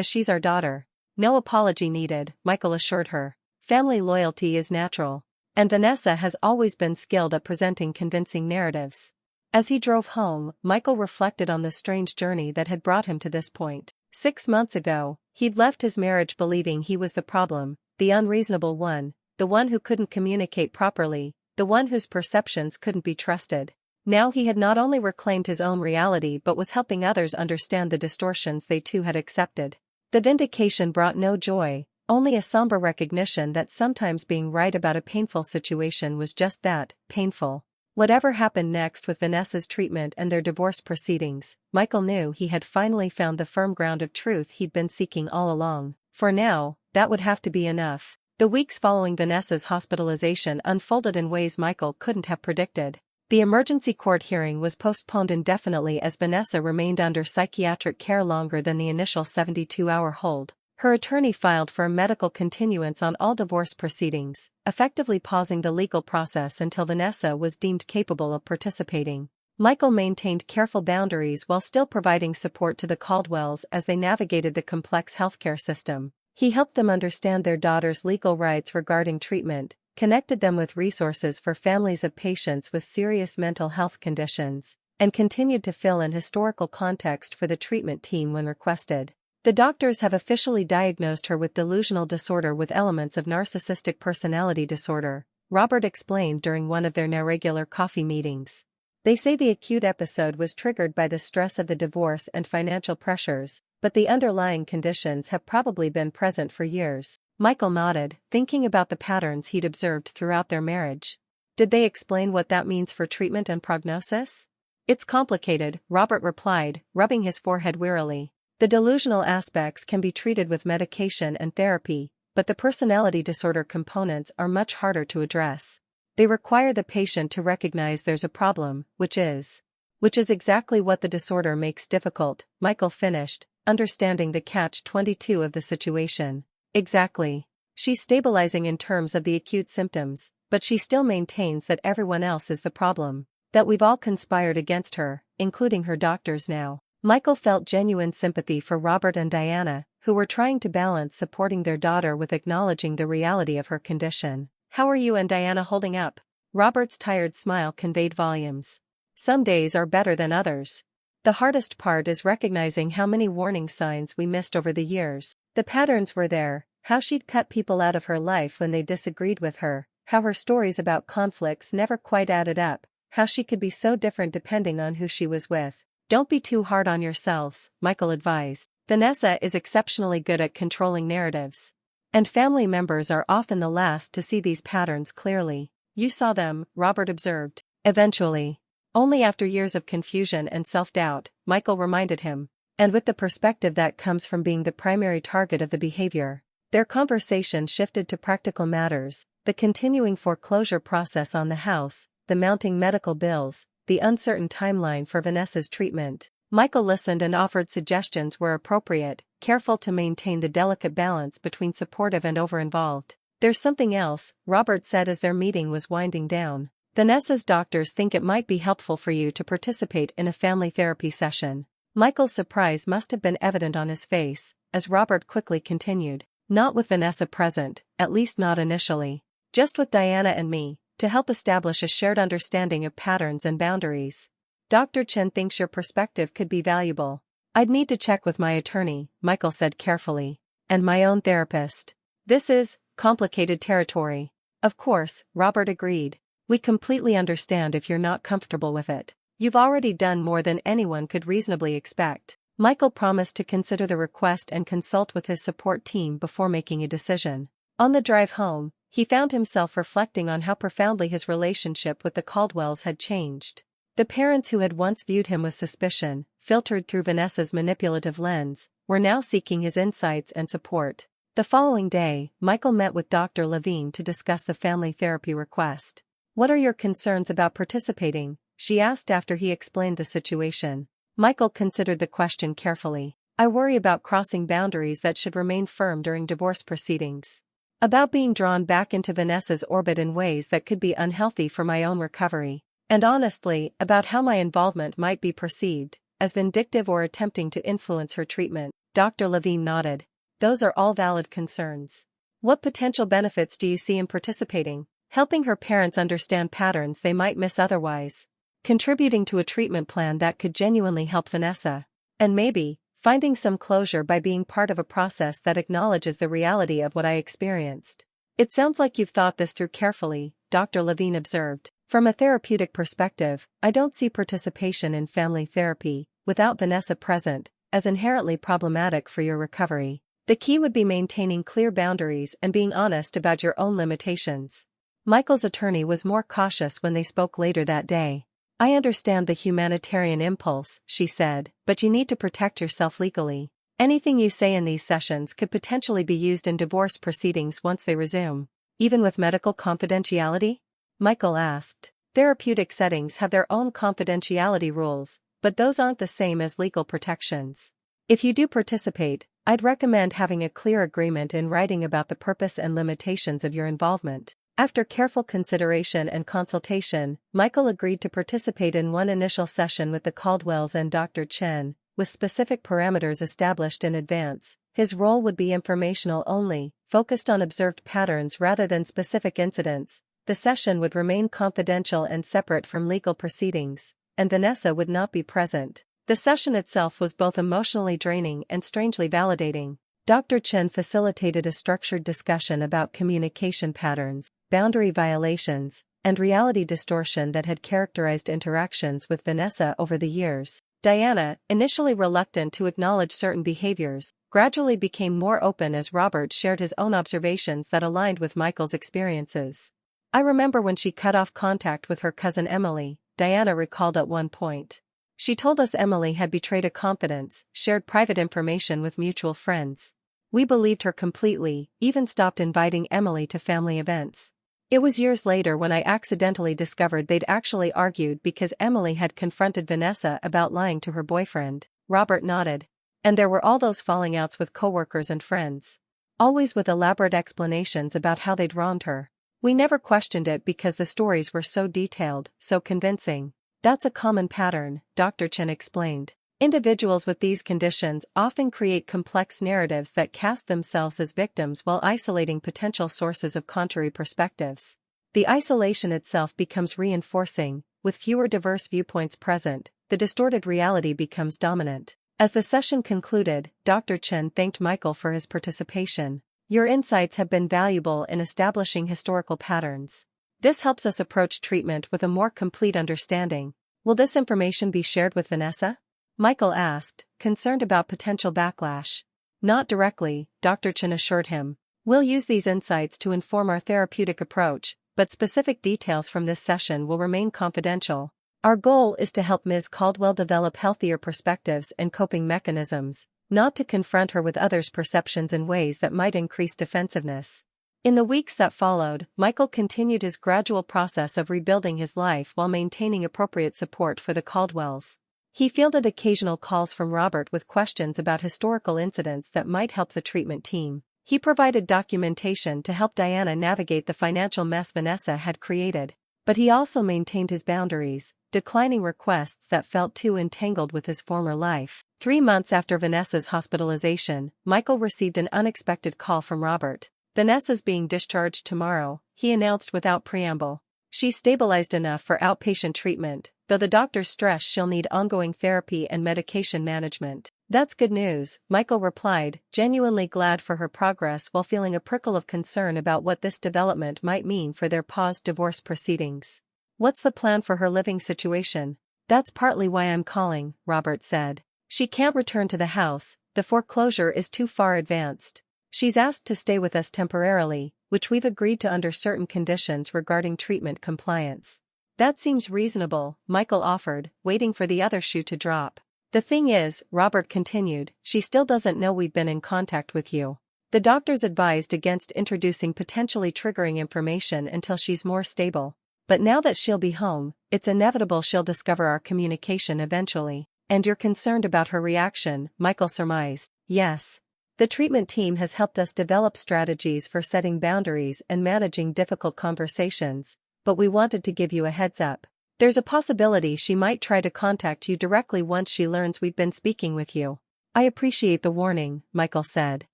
she's our daughter. No apology needed, Michael assured her. Family loyalty is natural. And Vanessa has always been skilled at presenting convincing narratives. As he drove home, Michael reflected on the strange journey that had brought him to this point. 6 months ago, he'd left his marriage believing he was the problem, the unreasonable one, the one who couldn't communicate properly, the one whose perceptions couldn't be trusted. Now he had not only reclaimed his own reality but was helping others understand the distortions they too had accepted. The vindication brought no joy, only a somber recognition that sometimes being right about a painful situation was just that, painful. Whatever happened next with Vanessa's treatment and their divorce proceedings, Michael knew he had finally found the firm ground of truth he'd been seeking all along. For now, that would have to be enough. The weeks following Vanessa's hospitalization unfolded in ways Michael couldn't have predicted. The emergency court hearing was postponed indefinitely as Vanessa remained under psychiatric care longer than the initial 72-hour hold. Her attorney filed for a medical continuance on all divorce proceedings, effectively pausing the legal process until Vanessa was deemed capable of participating. Michael maintained careful boundaries while still providing support to the Caldwells as they navigated the complex healthcare system. He helped them understand their daughter's legal rights regarding treatment, connected them with resources for families of patients with serious mental health conditions, and continued to fill in historical context for the treatment team when requested. The doctors have officially diagnosed her with delusional disorder with elements of narcissistic personality disorder, Robert explained during one of their now regular coffee meetings. They say the acute episode was triggered by the stress of the divorce and financial pressures, but the underlying conditions have probably been present for years. Michael nodded, thinking about the patterns he'd observed throughout their marriage. Did they explain what that means for treatment and prognosis? It's complicated, Robert replied, rubbing his forehead wearily. The delusional aspects can be treated with medication and therapy, but the personality disorder components are much harder to address. They require the patient to recognize there's a problem, which is exactly what the disorder makes difficult, Michael finished, understanding the catch-22 of the situation. Exactly. She's stabilizing in terms of the acute symptoms, but she still maintains that everyone else is the problem, that we've all conspired against her, including her doctors now. Michael felt genuine sympathy for Robert and Diana, who were trying to balance supporting their daughter with acknowledging the reality of her condition. How are you and Diana holding up? Robert's tired smile conveyed volumes. Some days are better than others. The hardest part is recognizing how many warning signs we missed over the years. The patterns were there, how she'd cut people out of her life when they disagreed with her, how her stories about conflicts never quite added up, how she could be so different depending on who she was with. Don't be too hard on yourselves, Michael advised. Vanessa is exceptionally good at controlling narratives. And family members are often the last to see these patterns clearly. You saw them, Robert observed. Eventually. Only after years of confusion and self-doubt, Michael reminded him. And with the perspective that comes from being the primary target of the behavior. Their conversation shifted to practical matters, the continuing foreclosure process on the house, the mounting medical bills, the uncertain timeline for Vanessa's treatment. Michael listened and offered suggestions where appropriate, careful to maintain the delicate balance between supportive and over-involved. There's something else, Robert said as their meeting was winding down. Vanessa's doctors think it might be helpful for you to participate in a family therapy session. Michael's surprise must have been evident on his face, as Robert quickly continued. Not with Vanessa present, at least not initially. Just with Diana and me, to help establish a shared understanding of patterns and boundaries. Dr. Chen thinks your perspective could be valuable. I'd need to check with my attorney, Michael said carefully. And my own therapist. This is complicated territory. Of course, Robert agreed. We completely understand if you're not comfortable with it. You've already done more than anyone could reasonably expect. Michael promised to consider the request and consult with his support team before making a decision. On the drive home, he found himself reflecting on how profoundly his relationship with the Caldwells had changed. The parents who had once viewed him with suspicion, filtered through Vanessa's manipulative lens, were now seeking his insights and support. The following day, Michael met with Dr. Levine to discuss the family therapy request. What are your concerns about participating? She asked after he explained the situation. Michael considered the question carefully. I worry about crossing boundaries that should remain firm during divorce proceedings. About being drawn back into Vanessa's orbit in ways that could be unhealthy for my own recovery. And honestly, about how my involvement might be perceived, as vindictive or attempting to influence her treatment. Dr. Levine nodded. Those are all valid concerns. What potential benefits do you see in participating? Helping her parents understand patterns they might miss otherwise. Contributing to a treatment plan that could genuinely help Vanessa. And maybe, finding some closure by being part of a process that acknowledges the reality of what I experienced. It sounds like you've thought this through carefully, Dr. Levine observed. From a therapeutic perspective, I don't see participation in family therapy, without Vanessa present, as inherently problematic for your recovery. The key would be maintaining clear boundaries and being honest about your own limitations. Michael's attorney was more cautious when they spoke later that day. I understand the humanitarian impulse, she said, but you need to protect yourself legally. Anything you say in these sessions could potentially be used in divorce proceedings once they resume. Even with medical confidentiality? Michael asked. Therapeutic settings have their own confidentiality rules, but those aren't the same as legal protections. If you do participate, I'd recommend having a clear agreement in writing about the purpose and limitations of your involvement. After careful consideration and consultation, Michael agreed to participate in one initial session with the Caldwells and Dr. Chen, with specific parameters established in advance. His role would be informational only, focused on observed patterns rather than specific incidents. The session would remain confidential and separate from legal proceedings, and Vanessa would not be present. The session itself was both emotionally draining and strangely validating. Dr. Chen facilitated a structured discussion about communication patterns, boundary violations, and reality distortion that had characterized interactions with Vanessa over the years. Diana, initially reluctant to acknowledge certain behaviors, gradually became more open as Robert shared his own observations that aligned with Michael's experiences. I remember when she cut off contact with her cousin Emily, Diana recalled at one point. She told us Emily had betrayed a confidence, shared private information with mutual friends. We believed her completely, even stopped inviting Emily to family events. It was years later when I accidentally discovered they'd actually argued because Emily had confronted Vanessa about lying to her boyfriend. Robert nodded. And there were all those falling outs with coworkers and friends. Always with elaborate explanations about how they'd wronged her. We never questioned it because the stories were so detailed, so convincing. That's a common pattern, Dr. Chen explained. Individuals with these conditions often create complex narratives that cast themselves as victims while isolating potential sources of contrary perspectives. The isolation itself becomes reinforcing. With fewer diverse viewpoints present, the distorted reality becomes dominant. As the session concluded, Dr. Chen thanked Michael for his participation. Your insights have been valuable in establishing historical patterns. This helps us approach treatment with a more complete understanding. Will this information be shared with Vanessa? Michael asked, concerned about potential backlash. Not directly, Dr. Chen assured him. We'll use these insights to inform our therapeutic approach, but specific details from this session will remain confidential. Our goal is to help Ms. Caldwell develop healthier perspectives and coping mechanisms, not to confront her with others' perceptions in ways that might increase defensiveness. In the weeks that followed, Michael continued his gradual process of rebuilding his life while maintaining appropriate support for the Caldwells. He fielded occasional calls from Robert with questions about historical incidents that might help the treatment team. He provided documentation to help Diana navigate the financial mess Vanessa had created. But he also maintained his boundaries, declining requests that felt too entangled with his former life. 3 months after Vanessa's hospitalization, Michael received an unexpected call from Robert. Vanessa's being discharged tomorrow, he announced without preamble. She's stabilized enough for outpatient treatment, though the doctors stress she'll need ongoing therapy and medication management. That's good news, Michael replied, genuinely glad for her progress while feeling a prickle of concern about what this development might mean for their paused divorce proceedings. What's the plan for her living situation? That's partly why I'm calling, Robert said. She can't return to the house, the foreclosure is too far advanced. She's asked to stay with us temporarily, which we've agreed to under certain conditions regarding treatment compliance. That seems reasonable, Michael offered, waiting for the other shoe to drop. The thing is, Robert continued, she still doesn't know we've been in contact with you. The doctors advised against introducing potentially triggering information until she's more stable. But now that she'll be home, it's inevitable she'll discover our communication eventually. And you're concerned about her reaction, Michael surmised. Yes. The treatment team has helped us develop strategies for setting boundaries and managing difficult conversations, but we wanted to give you a heads up. There's a possibility she might try to contact you directly once she learns we've been speaking with you. I appreciate the warning, Michael said.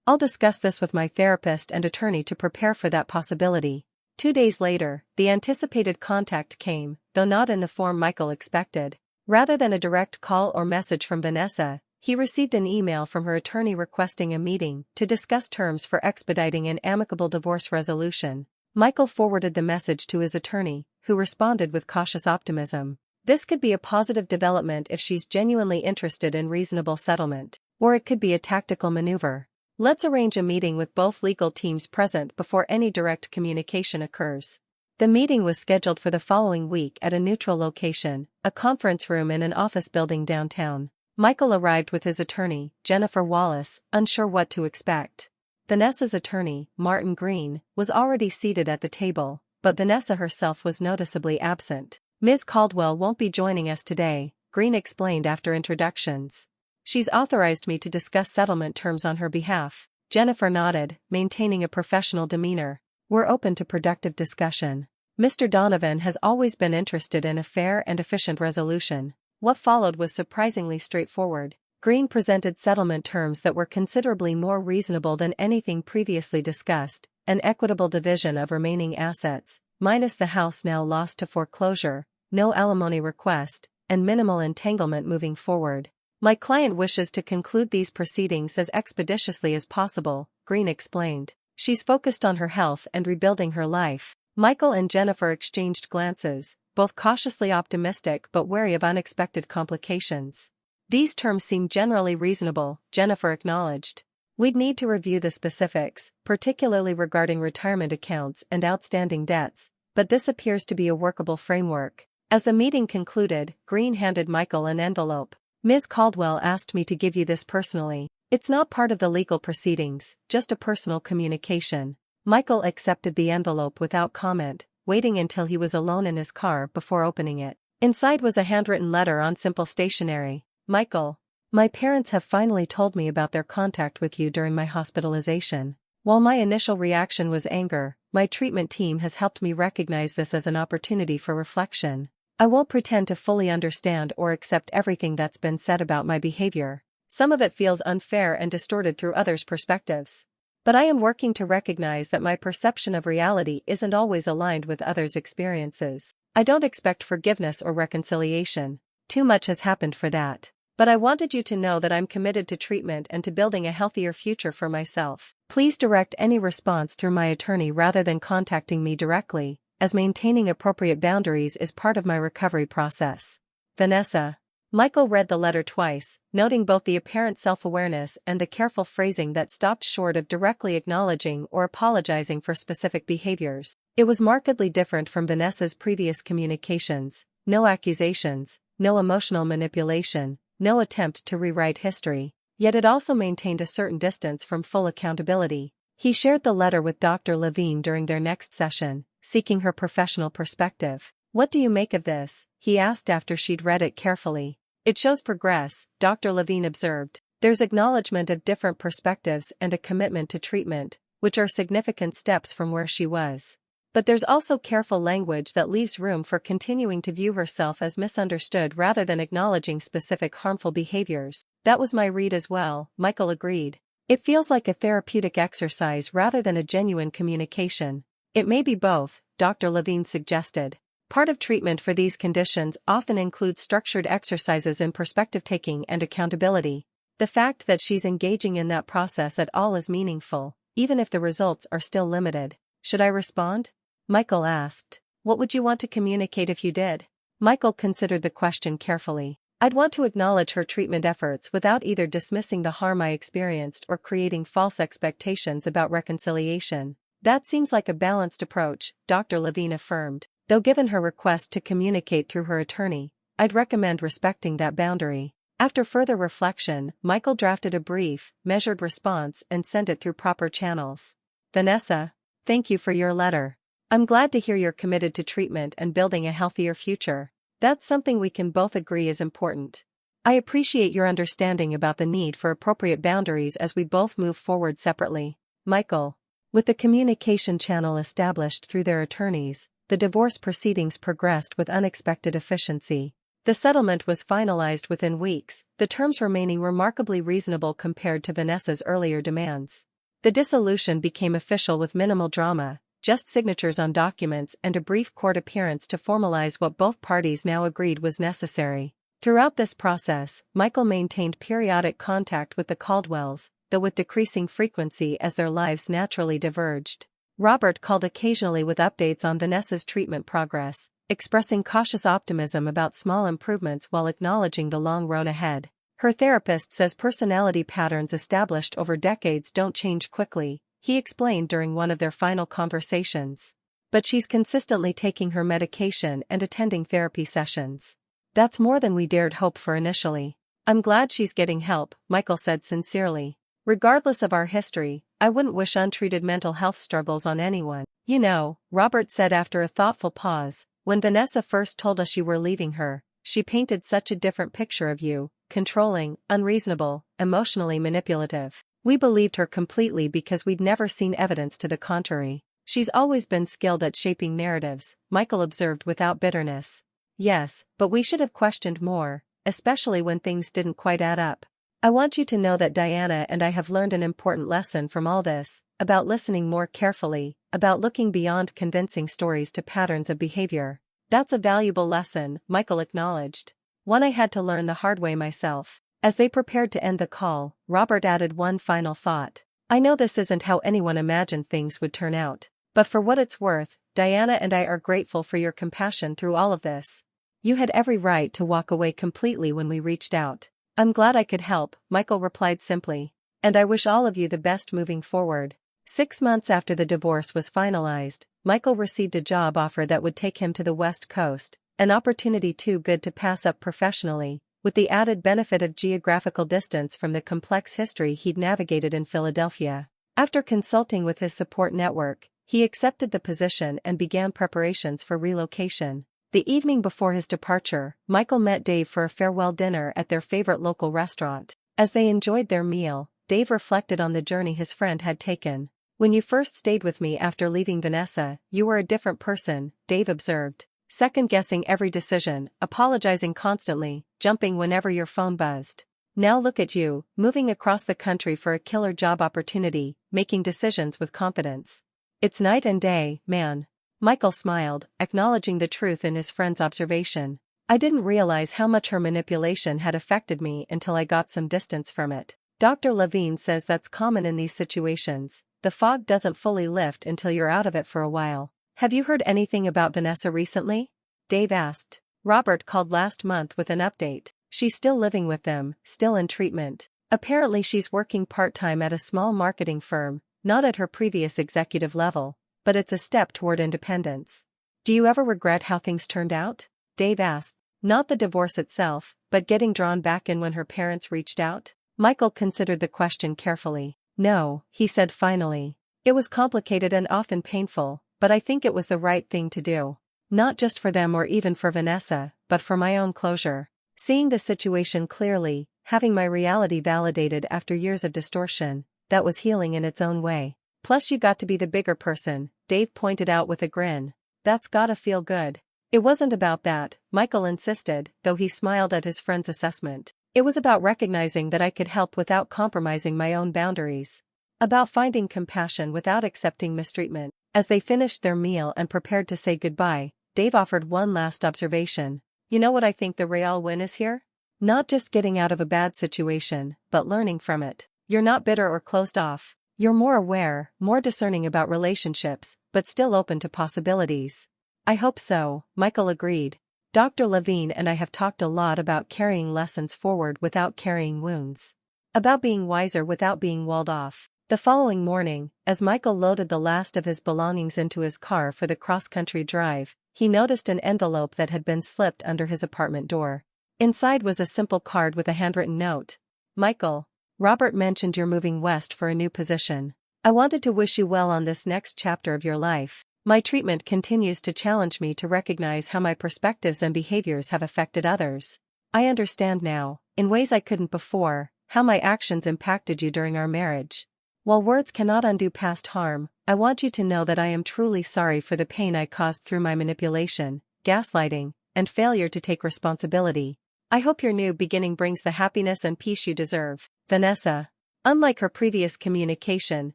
I'll discuss this with my therapist and attorney to prepare for that possibility. 2 days later, the anticipated contact came, though not in the form Michael expected. Rather than a direct call or message from Vanessa, he received an email from her attorney requesting a meeting to discuss terms for expediting an amicable divorce resolution. Michael forwarded the message to his attorney, who responded with cautious optimism. This could be a positive development if she's genuinely interested in reasonable settlement, or it could be a tactical maneuver. Let's arrange a meeting with both legal teams present before any direct communication occurs. The meeting was scheduled for the following week at a neutral location, a conference room in an office building downtown. Michael arrived with his attorney, Jennifer Wallace, unsure what to expect. Vanessa's attorney, Martin Green, was already seated at the table, but Vanessa herself was noticeably absent. Ms. Caldwell won't be joining us today, Green explained after introductions. She's authorized me to discuss settlement terms on her behalf. Jennifer nodded, maintaining a professional demeanor. We're open to productive discussion. Mr. Donovan has always been interested in a fair and efficient resolution. What followed was surprisingly straightforward. Green presented settlement terms that were considerably more reasonable than anything previously discussed: an equitable division of remaining assets, minus the house now lost to foreclosure, no alimony request, and minimal entanglement moving forward. My client wishes to conclude these proceedings as expeditiously as possible, Green explained. She's focused on her health and rebuilding her life. Michael and Jennifer exchanged glances, both cautiously optimistic but wary of unexpected complications. These terms seem generally reasonable, Jennifer acknowledged. We'd need to review the specifics, particularly regarding retirement accounts and outstanding debts, but this appears to be a workable framework. As the meeting concluded, Green handed Michael an envelope. Ms. Caldwell asked me to give you this personally. It's not part of the legal proceedings, just a personal communication. Michael accepted the envelope without comment, waiting until he was alone in his car before opening it. Inside was a handwritten letter on simple stationery. Michael, my parents have finally told me about their contact with you during my hospitalization. While my initial reaction was anger, my treatment team has helped me recognize this as an opportunity for reflection. I won't pretend to fully understand or accept everything that's been said about my behavior. Some of it feels unfair and distorted through others' perspectives. But I am working to recognize that my perception of reality isn't always aligned with others' experiences. I don't expect forgiveness or reconciliation. Too much has happened for that. But I wanted you to know that I'm committed to treatment and to building a healthier future for myself. Please direct any response through my attorney rather than contacting me directly, as maintaining appropriate boundaries is part of my recovery process. Vanessa. Michael read the letter twice, noting both the apparent self-awareness and the careful phrasing that stopped short of directly acknowledging or apologizing for specific behaviors. It was markedly different from Vanessa's previous communications: no accusations, no emotional manipulation, no attempt to rewrite history. Yet it also maintained a certain distance from full accountability. He shared the letter with Dr. Levine during their next session, seeking her professional perspective. What do you make of this? He asked after she'd read it carefully. It shows progress, Dr. Levine observed. There's acknowledgement of different perspectives and a commitment to treatment, which are significant steps from where she was. But there's also careful language that leaves room for continuing to view herself as misunderstood rather than acknowledging specific harmful behaviors. That was my read as well, Michael agreed. It feels like a therapeutic exercise rather than a genuine communication. It may be both, Dr. Levine suggested. Part of treatment for these conditions often includes structured exercises in perspective-taking and accountability. The fact that she's engaging in that process at all is meaningful, even if the results are still limited. Should I respond? Michael asked. What would you want to communicate if you did? Michael considered the question carefully. I'd want to acknowledge her treatment efforts without either dismissing the harm I experienced or creating false expectations about reconciliation. That seems like a balanced approach, Dr. Levine affirmed. Though given her request to communicate through her attorney, I'd recommend respecting that boundary. After further reflection, Michael drafted a brief, measured response and sent it through proper channels. Vanessa, thank you for your letter. I'm glad to hear you're committed to treatment and building a healthier future. That's something we can both agree is important. I appreciate your understanding about the need for appropriate boundaries as we both move forward separately. Michael. With the communication channel established through their attorneys, the divorce proceedings progressed with unexpected efficiency. The settlement was finalized within weeks, the terms remaining remarkably reasonable compared to Vanessa's earlier demands. The dissolution became official with minimal drama, just signatures on documents and a brief court appearance to formalize what both parties now agreed was necessary. Throughout this process, Michael maintained periodic contact with the Caldwells, though with decreasing frequency as their lives naturally diverged. Robert called occasionally with updates on Vanessa's treatment progress, expressing cautious optimism about small improvements while acknowledging the long road ahead. Her therapist says personality patterns established over decades don't change quickly, he explained during one of their final conversations. But she's consistently taking her medication and attending therapy sessions. That's more than we dared hope for initially. I'm glad she's getting help, Michael said sincerely. Regardless of our history, I wouldn't wish untreated mental health struggles on anyone. You know, Robert said after a thoughtful pause, when Vanessa first told us you were leaving her, she painted such a different picture of you, controlling, unreasonable, emotionally manipulative. We believed her completely because we'd never seen evidence to the contrary. She's always been skilled at shaping narratives, Michael observed without bitterness. Yes, but we should have questioned more, especially when things didn't quite add up. I want you to know that Diana and I have learned an important lesson from all this, about listening more carefully, about looking beyond convincing stories to patterns of behavior. That's a valuable lesson, Michael acknowledged. One I had to learn the hard way myself. As they prepared to end the call, Robert added one final thought. I know this isn't how anyone imagined things would turn out. But for what it's worth, Diana and I are grateful for your compassion through all of this. You had every right to walk away completely when we reached out. I'm glad I could help, Michael replied simply. And I wish all of you the best moving forward. 6 months after the divorce was finalized, Michael received a job offer that would take him to the West Coast, an opportunity too good to pass up professionally, with the added benefit of geographical distance from the complex history he'd navigated in Philadelphia. After consulting with his support network, he accepted the position and began preparations for relocation. The evening before his departure, Michael met Dave for a farewell dinner at their favorite local restaurant. As they enjoyed their meal, Dave reflected on the journey his friend had taken. When you first stayed with me after leaving Vanessa, you were a different person, Dave observed. Second-guessing every decision, apologizing constantly, jumping whenever your phone buzzed. Now look at you, moving across the country for a killer job opportunity, making decisions with confidence. It's night and day, man. Michael smiled, acknowledging the truth in his friend's observation. I didn't realize how much her manipulation had affected me until I got some distance from it. Dr. Levine says that's common in these situations. The fog doesn't fully lift until you're out of it for a while. Have you heard anything about Vanessa recently? Dave asked. Robert called last month with an update. She's still living with them, still in treatment. Apparently she's working part-time at a small marketing firm, not at her previous executive level, but it's a step toward independence. Do you ever regret how things turned out? Dave asked. Not the divorce itself, but getting drawn back in when her parents reached out? Michael considered the question carefully. No, he said finally. It was complicated and often painful, but I think it was the right thing to do. Not just for them or even for Vanessa, but for my own closure. Seeing the situation clearly, having my reality validated after years of distortion, that was healing in its own way. Plus you got to be the bigger person, Dave pointed out with a grin. That's gotta feel good. It wasn't about that, Michael insisted, though he smiled at his friend's assessment. It was about recognizing that I could help without compromising my own boundaries. About finding compassion without accepting mistreatment. As they finished their meal and prepared to say goodbye, Dave offered one last observation. You know what I think the real win is here? Not just getting out of a bad situation, but learning from it. You're not bitter or closed off. You're more aware, more discerning about relationships, but still open to possibilities. I hope so, Michael agreed. Dr. Levine and I have talked a lot about carrying lessons forward without carrying wounds. About being wiser without being walled off. The following morning, as Michael loaded the last of his belongings into his car for the cross-country drive, he noticed an envelope that had been slipped under his apartment door. Inside was a simple card with a handwritten note. Michael, Robert mentioned you're moving west for a new position. I wanted to wish you well on this next chapter of your life. My treatment continues to challenge me to recognize how my perspectives and behaviors have affected others. I understand now, in ways I couldn't before, how my actions impacted you during our marriage. While words cannot undo past harm, I want you to know that I am truly sorry for the pain I caused through my manipulation, gaslighting, and failure to take responsibility. I hope your new beginning brings the happiness and peace you deserve, Vanessa. Unlike her previous communication,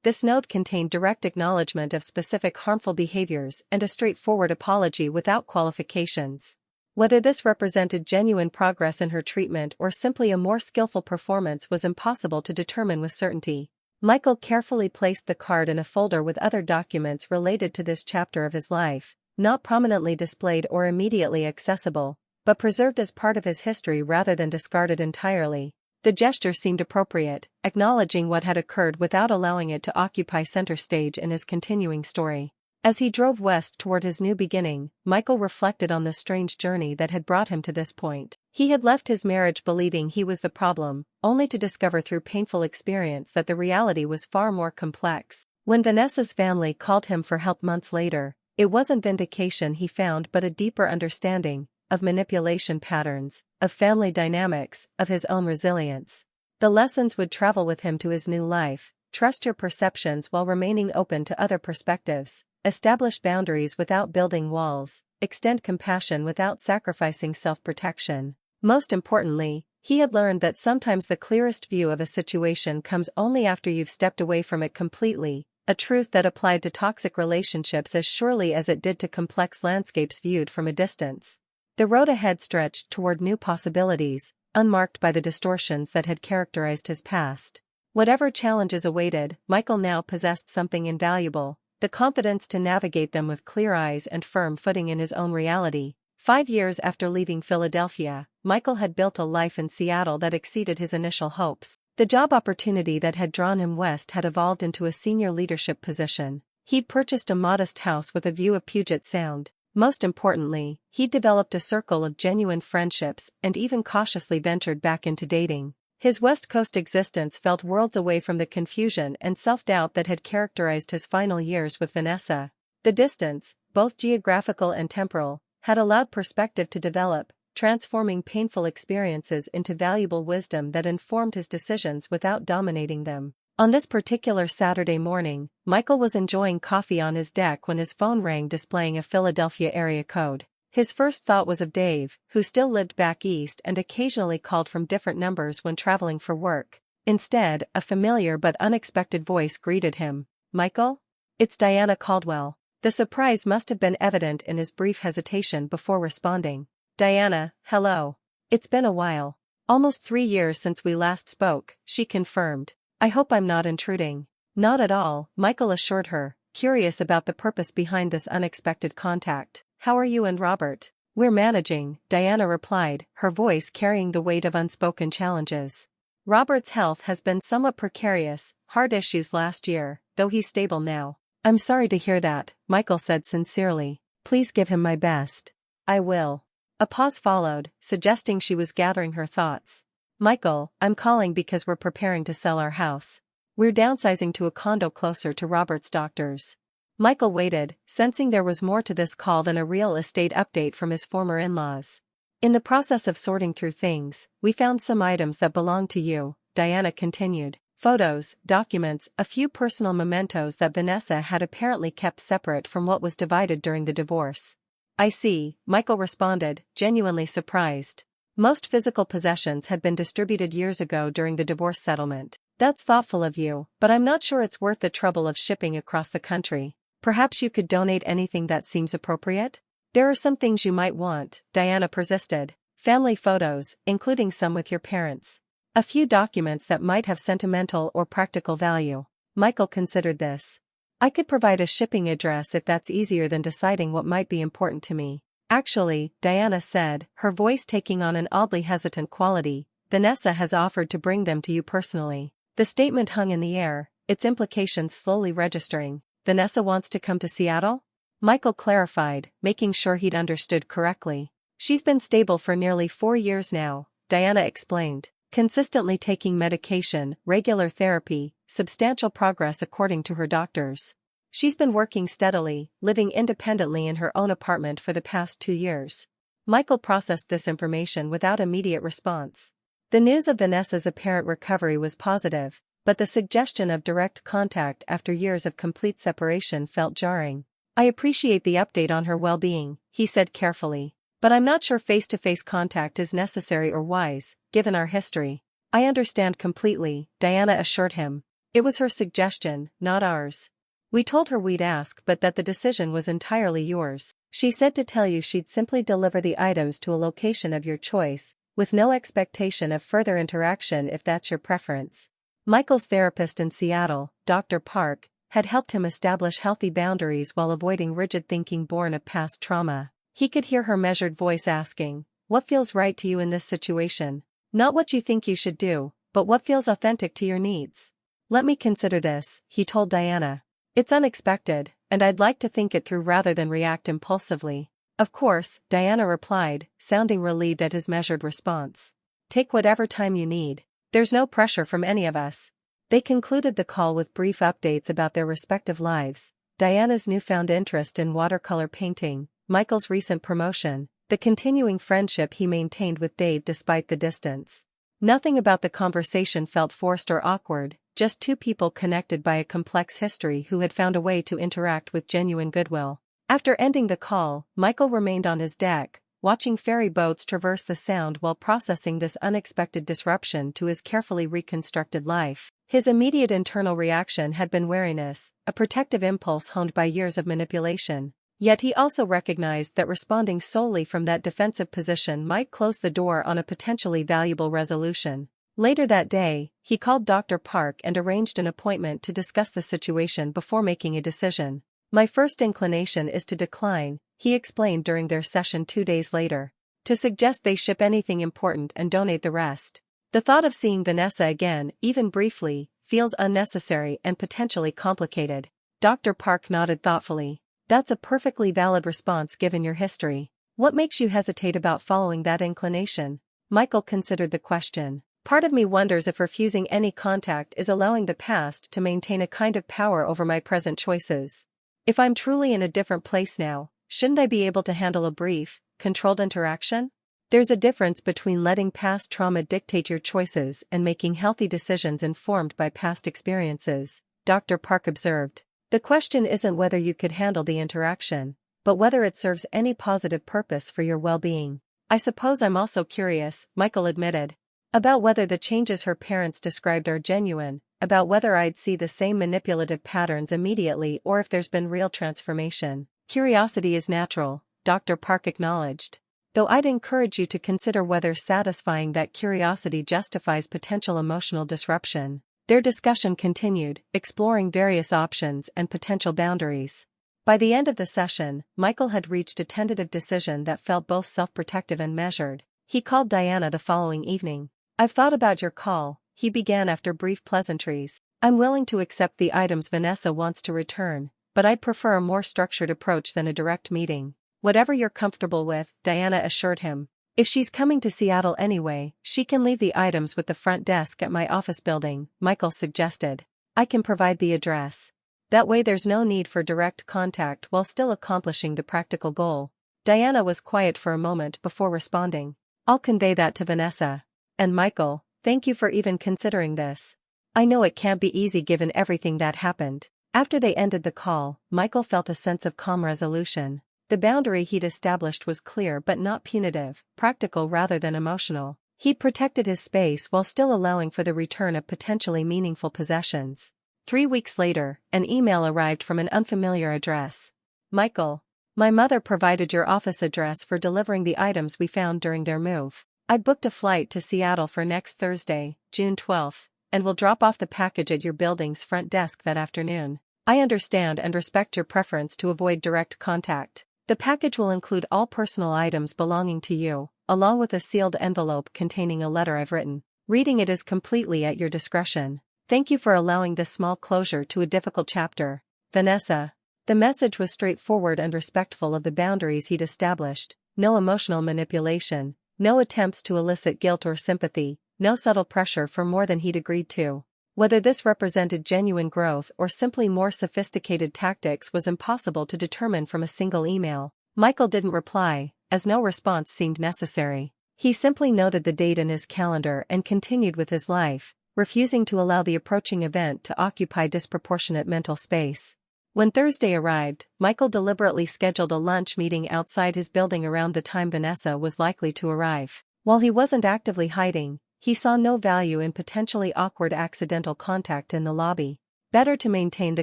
this note contained direct acknowledgement of specific harmful behaviors and a straightforward apology without qualifications. Whether this represented genuine progress in her treatment or simply a more skillful performance was impossible to determine with certainty. Michael carefully placed the card in a folder with other documents related to this chapter of his life, not prominently displayed or immediately accessible, but preserved as part of his history rather than discarded entirely. The gesture seemed appropriate, acknowledging what had occurred without allowing it to occupy center stage in his continuing story. As he drove west toward his new beginning, Michael reflected on the strange journey that had brought him to this point. He had left his marriage believing he was the problem, only to discover through painful experience that the reality was far more complex. When Vanessa's family called him for help months later, it wasn't vindication he found but a deeper understanding of manipulation patterns, of family dynamics, of his own resilience. The lessons would travel with him to his new life: trust your perceptions while remaining open to other perspectives, establish boundaries without building walls, extend compassion without sacrificing self-protection. Most importantly, he had learned that sometimes the clearest view of a situation comes only after you've stepped away from it completely, a truth that applied to toxic relationships as surely as it did to complex landscapes viewed from a distance. The road ahead stretched toward new possibilities, unmarked by the distortions that had characterized his past. Whatever challenges awaited, Michael now possessed something invaluable: the confidence to navigate them with clear eyes and firm footing in his own reality. 5 years after leaving Philadelphia, Michael had built a life in Seattle that exceeded his initial hopes. The job opportunity that had drawn him west had evolved into a senior leadership position. He'd purchased a modest house with a view of Puget Sound. Most importantly, he'd developed a circle of genuine friendships and even cautiously ventured back into dating. His West Coast existence felt worlds away from the confusion and self-doubt that had characterized his final years with Vanessa. The distance, both geographical and temporal, had allowed perspective to develop, transforming painful experiences into valuable wisdom that informed his decisions without dominating them. On this particular Saturday morning, Michael was enjoying coffee on his deck when his phone rang, displaying a Philadelphia area code. His first thought was of Dave, who still lived back east and occasionally called from different numbers when traveling for work. Instead, a familiar but unexpected voice greeted him. "Michael? It's Diana Caldwell." The surprise must have been evident in his brief hesitation before responding. "Diana, hello. It's been a while. Almost 3 years since we last spoke," she confirmed. "I hope I'm not intruding." "Not at all," Michael assured her, curious about the purpose behind this unexpected contact. "How are you and Robert?" "We're managing," Diana replied, her voice carrying the weight of unspoken challenges. "Robert's health has been somewhat precarious, heart issues last year, though he's stable now." "I'm sorry to hear that," Michael said sincerely. "Please give him my best." "I will." A pause followed, suggesting she was gathering her thoughts. "Michael, I'm calling because we're preparing to sell our house. We're downsizing to a condo closer to Robert's doctors." Michael waited, sensing there was more to this call than a real estate update from his former in-laws. "In the process of sorting through things, we found some items that belong to you," Diana continued. "Photos, documents, a few personal mementos that Vanessa had apparently kept separate from what was divided during the divorce." "I see," Michael responded, genuinely surprised. Most physical possessions had been distributed years ago during the divorce settlement. "That's thoughtful of you, but I'm not sure it's worth the trouble of shipping across the country. Perhaps you could donate anything that seems appropriate?" "There are some things you might want," Diana persisted. "Family photos, including some with your parents. A few documents that might have sentimental or practical value." Michael considered this. "I could provide a shipping address if that's easier than deciding what might be important to me." "Actually," Diana said, her voice taking on an oddly hesitant quality, "Vanessa has offered to bring them to you personally." The statement hung in the air, its implications slowly registering. "Vanessa wants to come to Seattle?" Michael clarified, making sure he'd understood correctly. "She's been stable for nearly 4 years now," Diana explained, "consistently taking medication, regular therapy, substantial progress according to her doctors. She's been working steadily, living independently in her own apartment for the past 2 years." Michael processed this information without immediate response. The news of Vanessa's apparent recovery was positive, but the suggestion of direct contact after years of complete separation felt jarring. "I appreciate the update on her well-being," he said carefully, "but I'm not sure face-to-face contact is necessary or wise, given our history." "I understand completely," Diana assured him. "It was her suggestion, not ours. We told her we'd ask but that the decision was entirely yours. She said to tell you she'd simply deliver the items to a location of your choice, with no expectation of further interaction if that's your preference." Michael's therapist in Seattle, Dr. Park, had helped him establish healthy boundaries while avoiding rigid thinking born of past trauma. He could hear her measured voice asking, "What feels right to you in this situation?" Not what you think you should do, but what feels authentic to your needs. Let me consider this, he told Diana. It's unexpected, and I'd like to think it through rather than react impulsively. Of course, Diana replied, sounding relieved at his measured response. Take whatever time you need. There's no pressure from any of us. They concluded the call with brief updates about their respective lives: Diana's newfound interest in watercolor painting, Michael's recent promotion, the continuing friendship he maintained with Dave despite the distance. Nothing about the conversation felt forced or awkward, just two people connected by a complex history who had found a way to interact with genuine goodwill. After ending the call, Michael remained on his deck, watching ferry boats traverse the Sound while processing this unexpected disruption to his carefully reconstructed life. His immediate internal reaction had been wariness, a protective impulse honed by years of manipulation. Yet he also recognized that responding solely from that defensive position might close the door on a potentially valuable resolution. Later that day, he called Dr. Park and arranged an appointment to discuss the situation before making a decision. My first inclination is to decline, he explained during their session 2 days later. To suggest they ship anything important and donate the rest. The thought of seeing Vanessa again, even briefly, feels unnecessary and potentially complicated. Dr. Park nodded thoughtfully. That's a perfectly valid response given your history. What makes you hesitate about following that inclination? Michael considered the question. Part of me wonders if refusing any contact is allowing the past to maintain a kind of power over my present choices. If I'm truly in a different place now, shouldn't I be able to handle a brief, controlled interaction? There's a difference between letting past trauma dictate your choices and making healthy decisions informed by past experiences, Dr. Park observed. The question isn't whether you could handle the interaction, but whether it serves any positive purpose for your well-being. I suppose I'm also curious, Michael admitted. About whether the changes her parents described are genuine, about whether I'd see the same manipulative patterns immediately or if there's been real transformation. Curiosity is natural, Dr. Park acknowledged. Though I'd encourage you to consider whether satisfying that curiosity justifies potential emotional disruption. Their discussion continued, exploring various options and potential boundaries. By the end of the session, Michael had reached a tentative decision that felt both self-protective and measured. He called Diana the following evening. I've thought about your call, he began after brief pleasantries. I'm willing to accept the items Vanessa wants to return, but I'd prefer a more structured approach than a direct meeting. Whatever you're comfortable with, Diana assured him. If she's coming to Seattle anyway, she can leave the items with the front desk at my office building, Michael suggested. I can provide the address. That way there's no need for direct contact while still accomplishing the practical goal. Diana was quiet for a moment before responding. I'll convey that to Vanessa. And Michael, thank you for even considering this. I know it can't be easy given everything that happened. After they ended the call, Michael felt a sense of calm resolution. The boundary he'd established was clear but not punitive, practical rather than emotional. He'd protected his space while still allowing for the return of potentially meaningful possessions. 3 weeks later, an email arrived from an unfamiliar address. Michael, my mother provided your office address for delivering the items we found during their move. I booked a flight to Seattle for next Thursday, June 12th, and will drop off the package at your building's front desk that afternoon. I understand and respect your preference to avoid direct contact. The package will include all personal items belonging to you, along with a sealed envelope containing a letter I've written. Reading it is completely at your discretion. Thank you for allowing this small closure to a difficult chapter. Vanessa. The message was straightforward and respectful of the boundaries he'd established. No emotional manipulation, no attempts to elicit guilt or sympathy, no subtle pressure for more than he'd agreed to. Whether this represented genuine growth or simply more sophisticated tactics was impossible to determine from a single email. Michael didn't reply, as no response seemed necessary. He simply noted the date in his calendar and continued with his life, refusing to allow the approaching event to occupy disproportionate mental space. When Thursday arrived, Michael deliberately scheduled a lunch meeting outside his building around the time Vanessa was likely to arrive. While he wasn't actively hiding, he saw no value in potentially awkward accidental contact in the lobby. Better to maintain the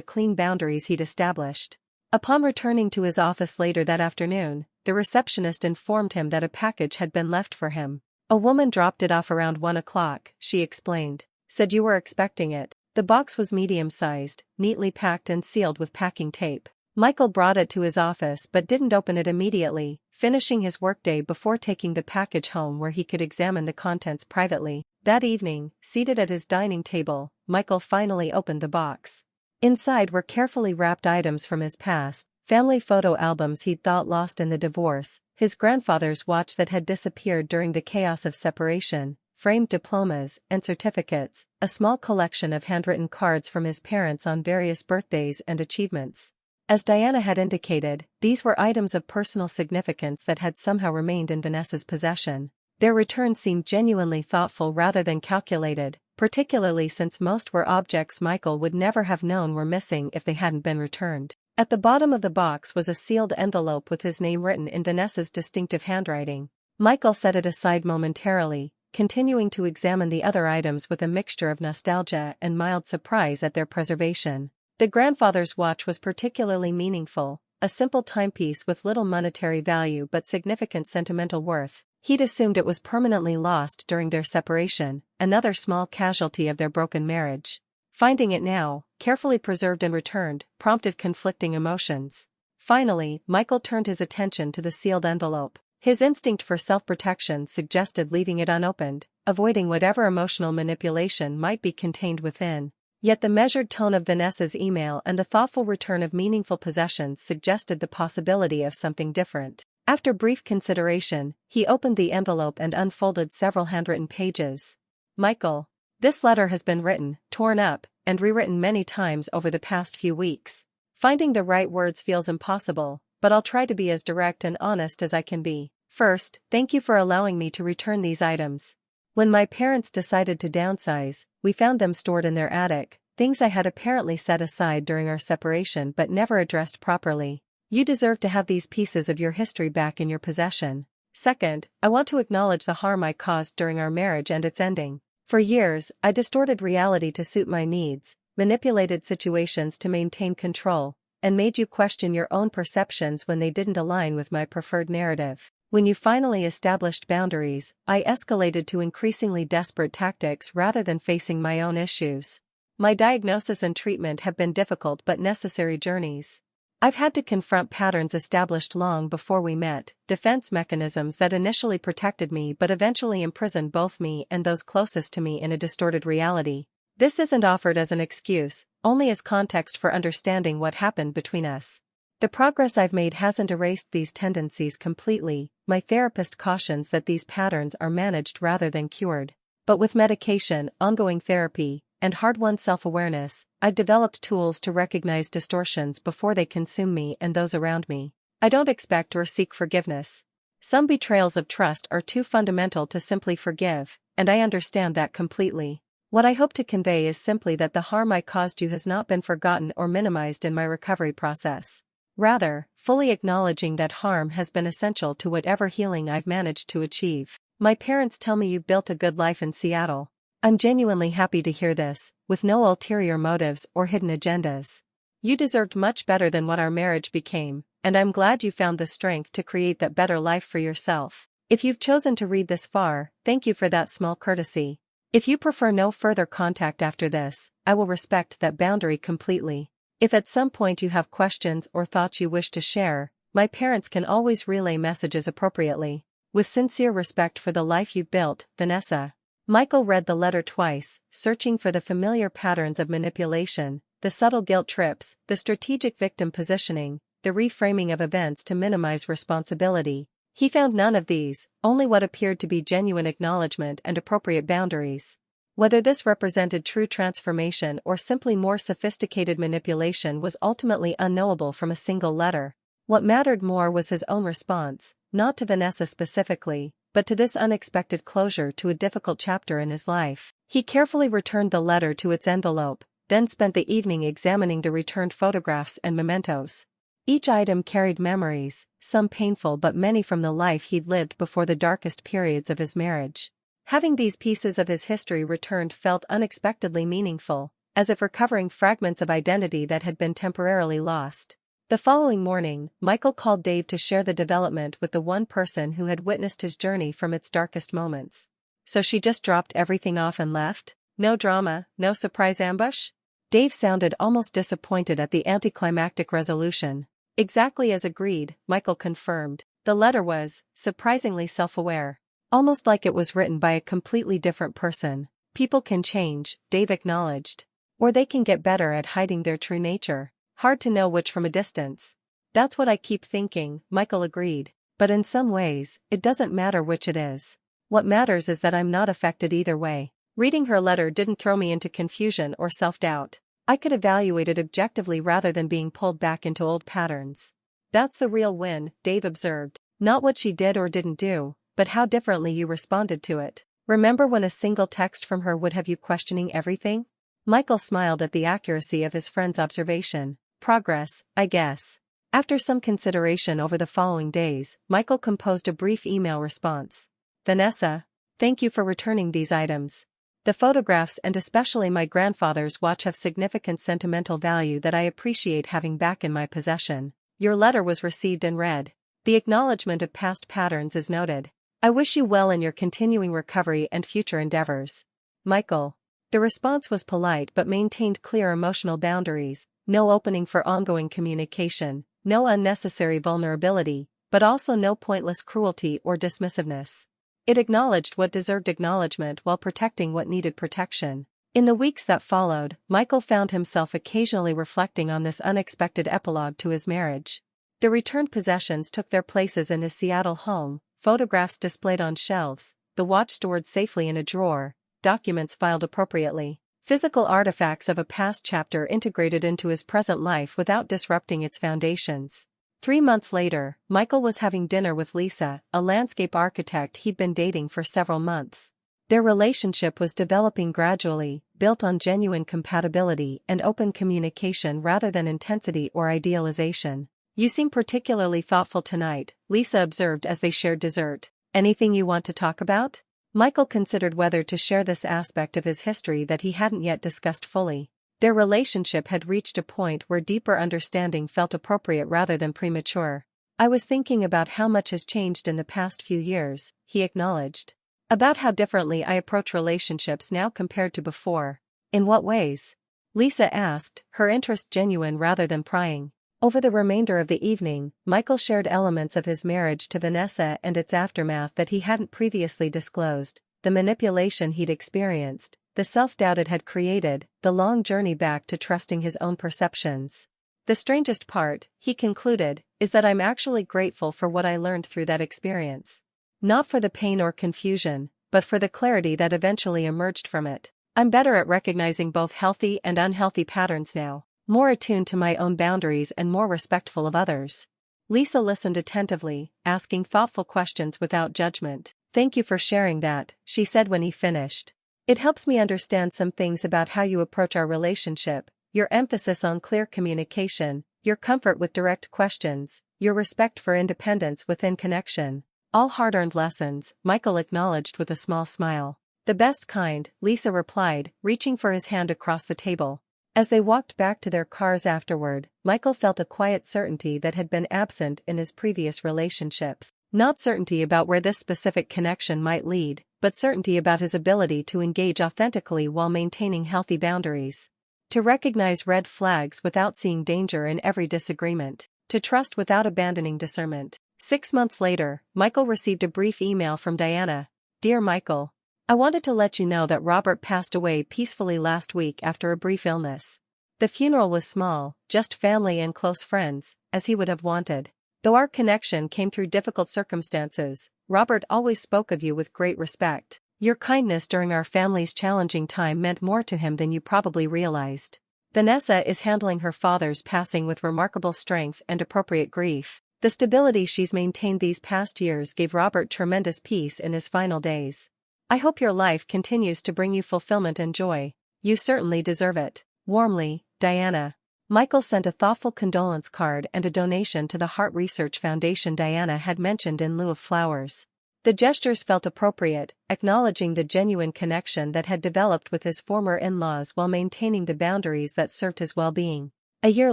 clean boundaries he'd established. Upon returning to his office later that afternoon, the receptionist informed him that a package had been left for him. A woman dropped it off around 1 o'clock, she explained. Said you were expecting it. The box was medium-sized, neatly packed and sealed with packing tape. Michael brought it to his office but didn't open it immediately, finishing his workday before taking the package home where he could examine the contents privately. That evening, seated at his dining table, Michael finally opened the box. Inside were carefully wrapped items from his past, family photo albums he'd thought lost in the divorce, his grandfather's watch that had disappeared during the chaos of separation, framed diplomas and certificates, a small collection of handwritten cards from his parents on various birthdays and achievements. As Diana had indicated, these were items of personal significance that had somehow remained in Vanessa's possession. Their return seemed genuinely thoughtful rather than calculated, particularly since most were objects Michael would never have known were missing if they hadn't been returned. At the bottom of the box was a sealed envelope with his name written in Vanessa's distinctive handwriting. Michael set it aside momentarily, continuing to examine the other items with a mixture of nostalgia and mild surprise at their preservation. The grandfather's watch was particularly meaningful, a simple timepiece with little monetary value but significant sentimental worth. He'd assumed it was permanently lost during their separation, another small casualty of their broken marriage. Finding it now, carefully preserved and returned, prompted conflicting emotions. Finally, Michael turned his attention to the sealed envelope. His instinct for self-protection suggested leaving it unopened, avoiding whatever emotional manipulation might be contained within. Yet the measured tone of Vanessa's email and the thoughtful return of meaningful possessions suggested the possibility of something different. After brief consideration, he opened the envelope and unfolded several handwritten pages. Michael, this letter has been written, torn up, and rewritten many times over the past few weeks. Finding the right words feels impossible, but I'll try to be as direct and honest as I can be. First, thank you for allowing me to return these items. When my parents decided to downsize, we found them stored in their attic, things I had apparently set aside during our separation but never addressed properly. You deserve to have these pieces of your history back in your possession. Second, I want to acknowledge the harm I caused during our marriage and its ending. For years, I distorted reality to suit my needs, manipulated situations to maintain control, and made you question your own perceptions when they didn't align with my preferred narrative. When you finally established boundaries, I escalated to increasingly desperate tactics rather than facing my own issues. My diagnosis and treatment have been difficult but necessary journeys. I've had to confront patterns established long before we met, defense mechanisms that initially protected me but eventually imprisoned both me and those closest to me in a distorted reality. This isn't offered as an excuse, only as context for understanding what happened between us. The progress I've made hasn't erased these tendencies completely. My therapist cautions that these patterns are managed rather than cured. But with medication, ongoing therapy, and hard-won self-awareness, I've developed tools to recognize distortions before they consume me and those around me. I don't expect or seek forgiveness. Some betrayals of trust are too fundamental to simply forgive, and I understand that completely. What I hope to convey is simply that the harm I caused you has not been forgotten or minimized in my recovery process. Rather, fully acknowledging that harm has been essential to whatever healing I've managed to achieve. My parents tell me you've built a good life in Seattle. I'm genuinely happy to hear this, with no ulterior motives or hidden agendas. You deserved much better than what our marriage became, and I'm glad you found the strength to create that better life for yourself. If you've chosen to read this far, thank you for that small courtesy. If you prefer no further contact after this, I will respect that boundary completely. If at some point you have questions or thoughts you wish to share, my parents can always relay messages appropriately. With sincere respect for the life you've built, Vanessa. Michael read the letter twice, searching for the familiar patterns of manipulation, the subtle guilt trips, the strategic victim positioning, the reframing of events to minimize responsibility. He found none of these, only what appeared to be genuine acknowledgement and appropriate boundaries. Whether this represented true transformation or simply more sophisticated manipulation was ultimately unknowable from a single letter. What mattered more was his own response, not to Vanessa specifically, but to this unexpected closure to a difficult chapter in his life. He carefully returned the letter to its envelope, then spent the evening examining the returned photographs and mementos. Each item carried memories, some painful but many from the life he'd lived before the darkest periods of his marriage. Having these pieces of his history returned felt unexpectedly meaningful, as if recovering fragments of identity that had been temporarily lost. The following morning, Michael called Dave to share the development with the one person who had witnessed his journey from its darkest moments. So she just dropped everything off and left? No drama, no surprise ambush? Dave sounded almost disappointed at the anticlimactic resolution. Exactly as agreed, Michael confirmed. The letter was, surprisingly self-aware. Almost like it was written by a completely different person. People can change, Dave acknowledged. Or they can get better at hiding their true nature. Hard to know which from a distance. That's what I keep thinking, Michael agreed. But in some ways, it doesn't matter which it is. What matters is that I'm not affected either way. Reading her letter didn't throw me into confusion or self-doubt. I could evaluate it objectively rather than being pulled back into old patterns. That's the real win, Dave observed. Not what she did or didn't do, but how differently you responded to it. Remember when a single text from her would have you questioning everything? Michael smiled at the accuracy of his friend's observation. Progress, I guess. After some consideration over the following days, Michael composed a brief email response. Vanessa, thank you for returning these items. The photographs and especially my grandfather's watch have significant sentimental value that I appreciate having back in my possession. Your letter was received and read. The acknowledgement of past patterns is noted. I wish you well in your continuing recovery and future endeavors. Michael. The response was polite but maintained clear emotional boundaries, no opening for ongoing communication, no unnecessary vulnerability, but also no pointless cruelty or dismissiveness. It acknowledged what deserved acknowledgement while protecting what needed protection. In the weeks that followed, Michael found himself occasionally reflecting on this unexpected epilogue to his marriage. The returned possessions took their places in his Seattle home, photographs displayed on shelves, the watch stored safely in a drawer, documents filed appropriately, physical artifacts of a past chapter integrated into his present life without disrupting its foundations. 3 months later, Michael was having dinner with Lisa, a landscape architect he'd been dating for several months. Their relationship was developing gradually, built on genuine compatibility and open communication rather than intensity or idealization. You seem particularly thoughtful tonight, Lisa observed as they shared dessert. Anything you want to talk about? Michael considered whether to share this aspect of his history that he hadn't yet discussed fully. Their relationship had reached a point where deeper understanding felt appropriate rather than premature. I was thinking about how much has changed in the past few years, he acknowledged. About how differently I approach relationships now compared to before. In what ways? Lisa asked, her interest genuine rather than prying. Over the remainder of the evening, Michael shared elements of his marriage to Vanessa and its aftermath that he hadn't previously disclosed, the manipulation he'd experienced, the self-doubt it had created, the long journey back to trusting his own perceptions. The strangest part, he concluded, is that I'm actually grateful for what I learned through that experience. Not for the pain or confusion, but for the clarity that eventually emerged from it. I'm better at recognizing both healthy and unhealthy patterns now, more attuned to my own boundaries and more respectful of others. Lisa listened attentively, asking thoughtful questions without judgment. Thank you for sharing that, she said when he finished. It helps me understand some things about how you approach our relationship, your emphasis on clear communication, your comfort with direct questions, your respect for independence within connection. All hard-earned lessons, Michael acknowledged with a small smile. The best kind, Lisa replied, reaching for his hand across the table. As they walked back to their cars afterward, Michael felt a quiet certainty that had been absent in his previous relationships. Not certainty about where this specific connection might lead, but certainty about his ability to engage authentically while maintaining healthy boundaries. To recognize red flags without seeing danger in every disagreement. To trust without abandoning discernment. 6 months later, Michael received a brief email from Diana. Dear Michael, I wanted to let you know that Robert passed away peacefully last week after a brief illness. The funeral was small, just family and close friends, as he would have wanted. Though our connection came through difficult circumstances, Robert always spoke of you with great respect. Your kindness during our family's challenging time meant more to him than you probably realized. Vanessa is handling her father's passing with remarkable strength and appropriate grief. The stability she's maintained these past years gave Robert tremendous peace in his final days. I hope your life continues to bring you fulfillment and joy. You certainly deserve it. Warmly, Diana. Michael sent a thoughtful condolence card and a donation to the Heart Research Foundation Diana had mentioned in lieu of flowers. The gestures felt appropriate, acknowledging the genuine connection that had developed with his former in-laws while maintaining the boundaries that served his well-being. A year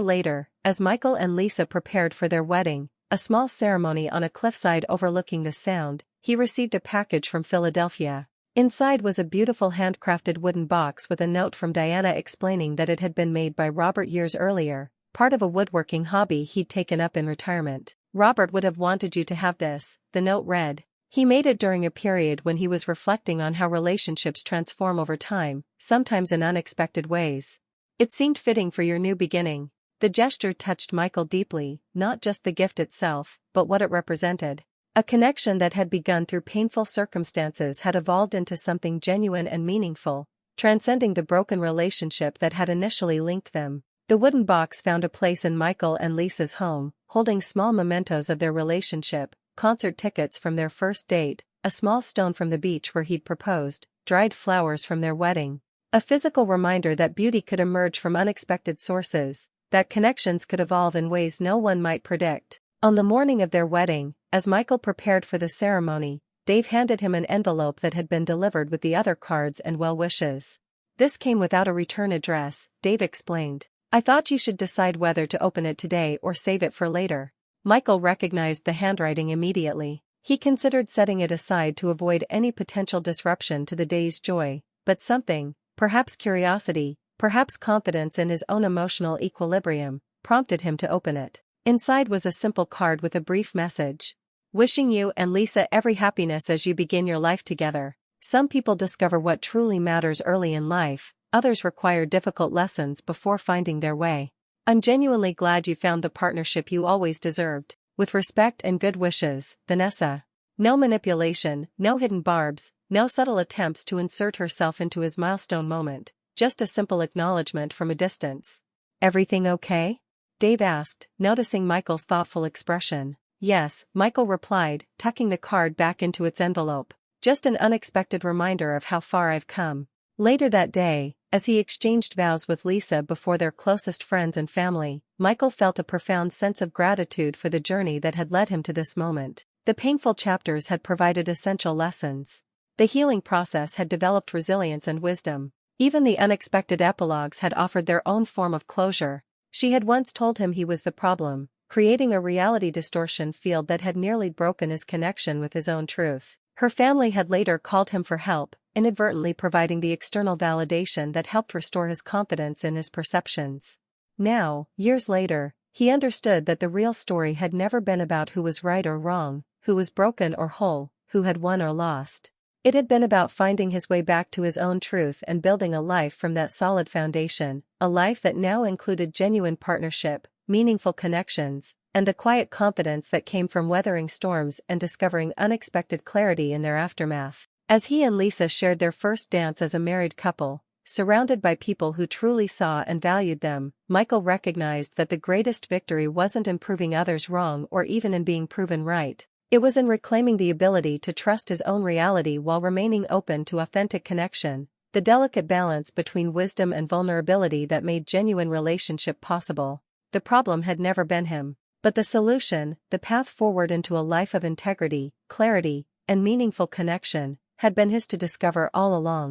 later, as Michael and Lisa prepared for their wedding, a small ceremony on a cliffside overlooking the Sound, he received a package from Philadelphia. Inside was a beautiful handcrafted wooden box with a note from Diana explaining that it had been made by Robert years earlier, part of a woodworking hobby he'd taken up in retirement. "Robert would have wanted you to have this," the note read. He made it during a period when he was reflecting on how relationships transform over time, sometimes in unexpected ways. "It seemed fitting for your new beginning." The gesture touched Michael deeply, not just the gift itself, but what it represented. A connection that had begun through painful circumstances had evolved into something genuine and meaningful, transcending the broken relationship that had initially linked them. The wooden box found a place in Michael and Lisa's home, holding small mementos of their relationship: concert tickets from their first date, a small stone from the beach where he'd proposed, dried flowers from their wedding. A physical reminder that beauty could emerge from unexpected sources, that connections could evolve in ways no one might predict. On the morning of their wedding, as Michael prepared for the ceremony, Dave handed him an envelope that had been delivered with the other cards and well wishes. "This came without a return address," Dave explained. "I thought you should decide whether to open it today or save it for later." Michael recognized the handwriting immediately. He considered setting it aside to avoid any potential disruption to the day's joy, but something, perhaps curiosity, perhaps confidence in his own emotional equilibrium, prompted him to open it. Inside was a simple card with a brief message. "Wishing you and Lisa every happiness as you begin your life together. Some people discover what truly matters early in life, others require difficult lessons before finding their way. I'm genuinely glad you found the partnership you always deserved. With respect and good wishes, Vanessa." No manipulation, no hidden barbs, no subtle attempts to insert herself into his milestone moment, just a simple acknowledgement from a distance. "Everything okay?" Dave asked, noticing Michael's thoughtful expression. "Yes," Michael replied, tucking the card back into its envelope. "Just an unexpected reminder of how far I've come." Later that day, as he exchanged vows with Lisa before their closest friends and family, Michael felt a profound sense of gratitude for the journey that had led him to this moment. The painful chapters had provided essential lessons. The healing process had developed resilience and wisdom. Even the unexpected epilogues had offered their own form of closure. She had once told him he was the problem, creating a reality distortion field that had nearly broken his connection with his own truth. Her family had later called him for help, inadvertently providing the external validation that helped restore his confidence in his perceptions. Now, years later, he understood that the real story had never been about who was right or wrong, who was broken or whole, who had won or lost. It had been about finding his way back to his own truth and building a life from that solid foundation, a life that now included genuine partnership, meaningful connections, and a quiet confidence that came from weathering storms and discovering unexpected clarity in their aftermath. As he and Lisa shared their first dance as a married couple, surrounded by people who truly saw and valued them, Michael recognized that the greatest victory wasn't in proving others wrong or even in being proven right. It was in reclaiming the ability to trust his own reality while remaining open to authentic connection, the delicate balance between wisdom and vulnerability that made genuine relationship possible. The problem had never been him, but the solution, the path forward into a life of integrity, clarity, and meaningful connection, had been his to discover all along.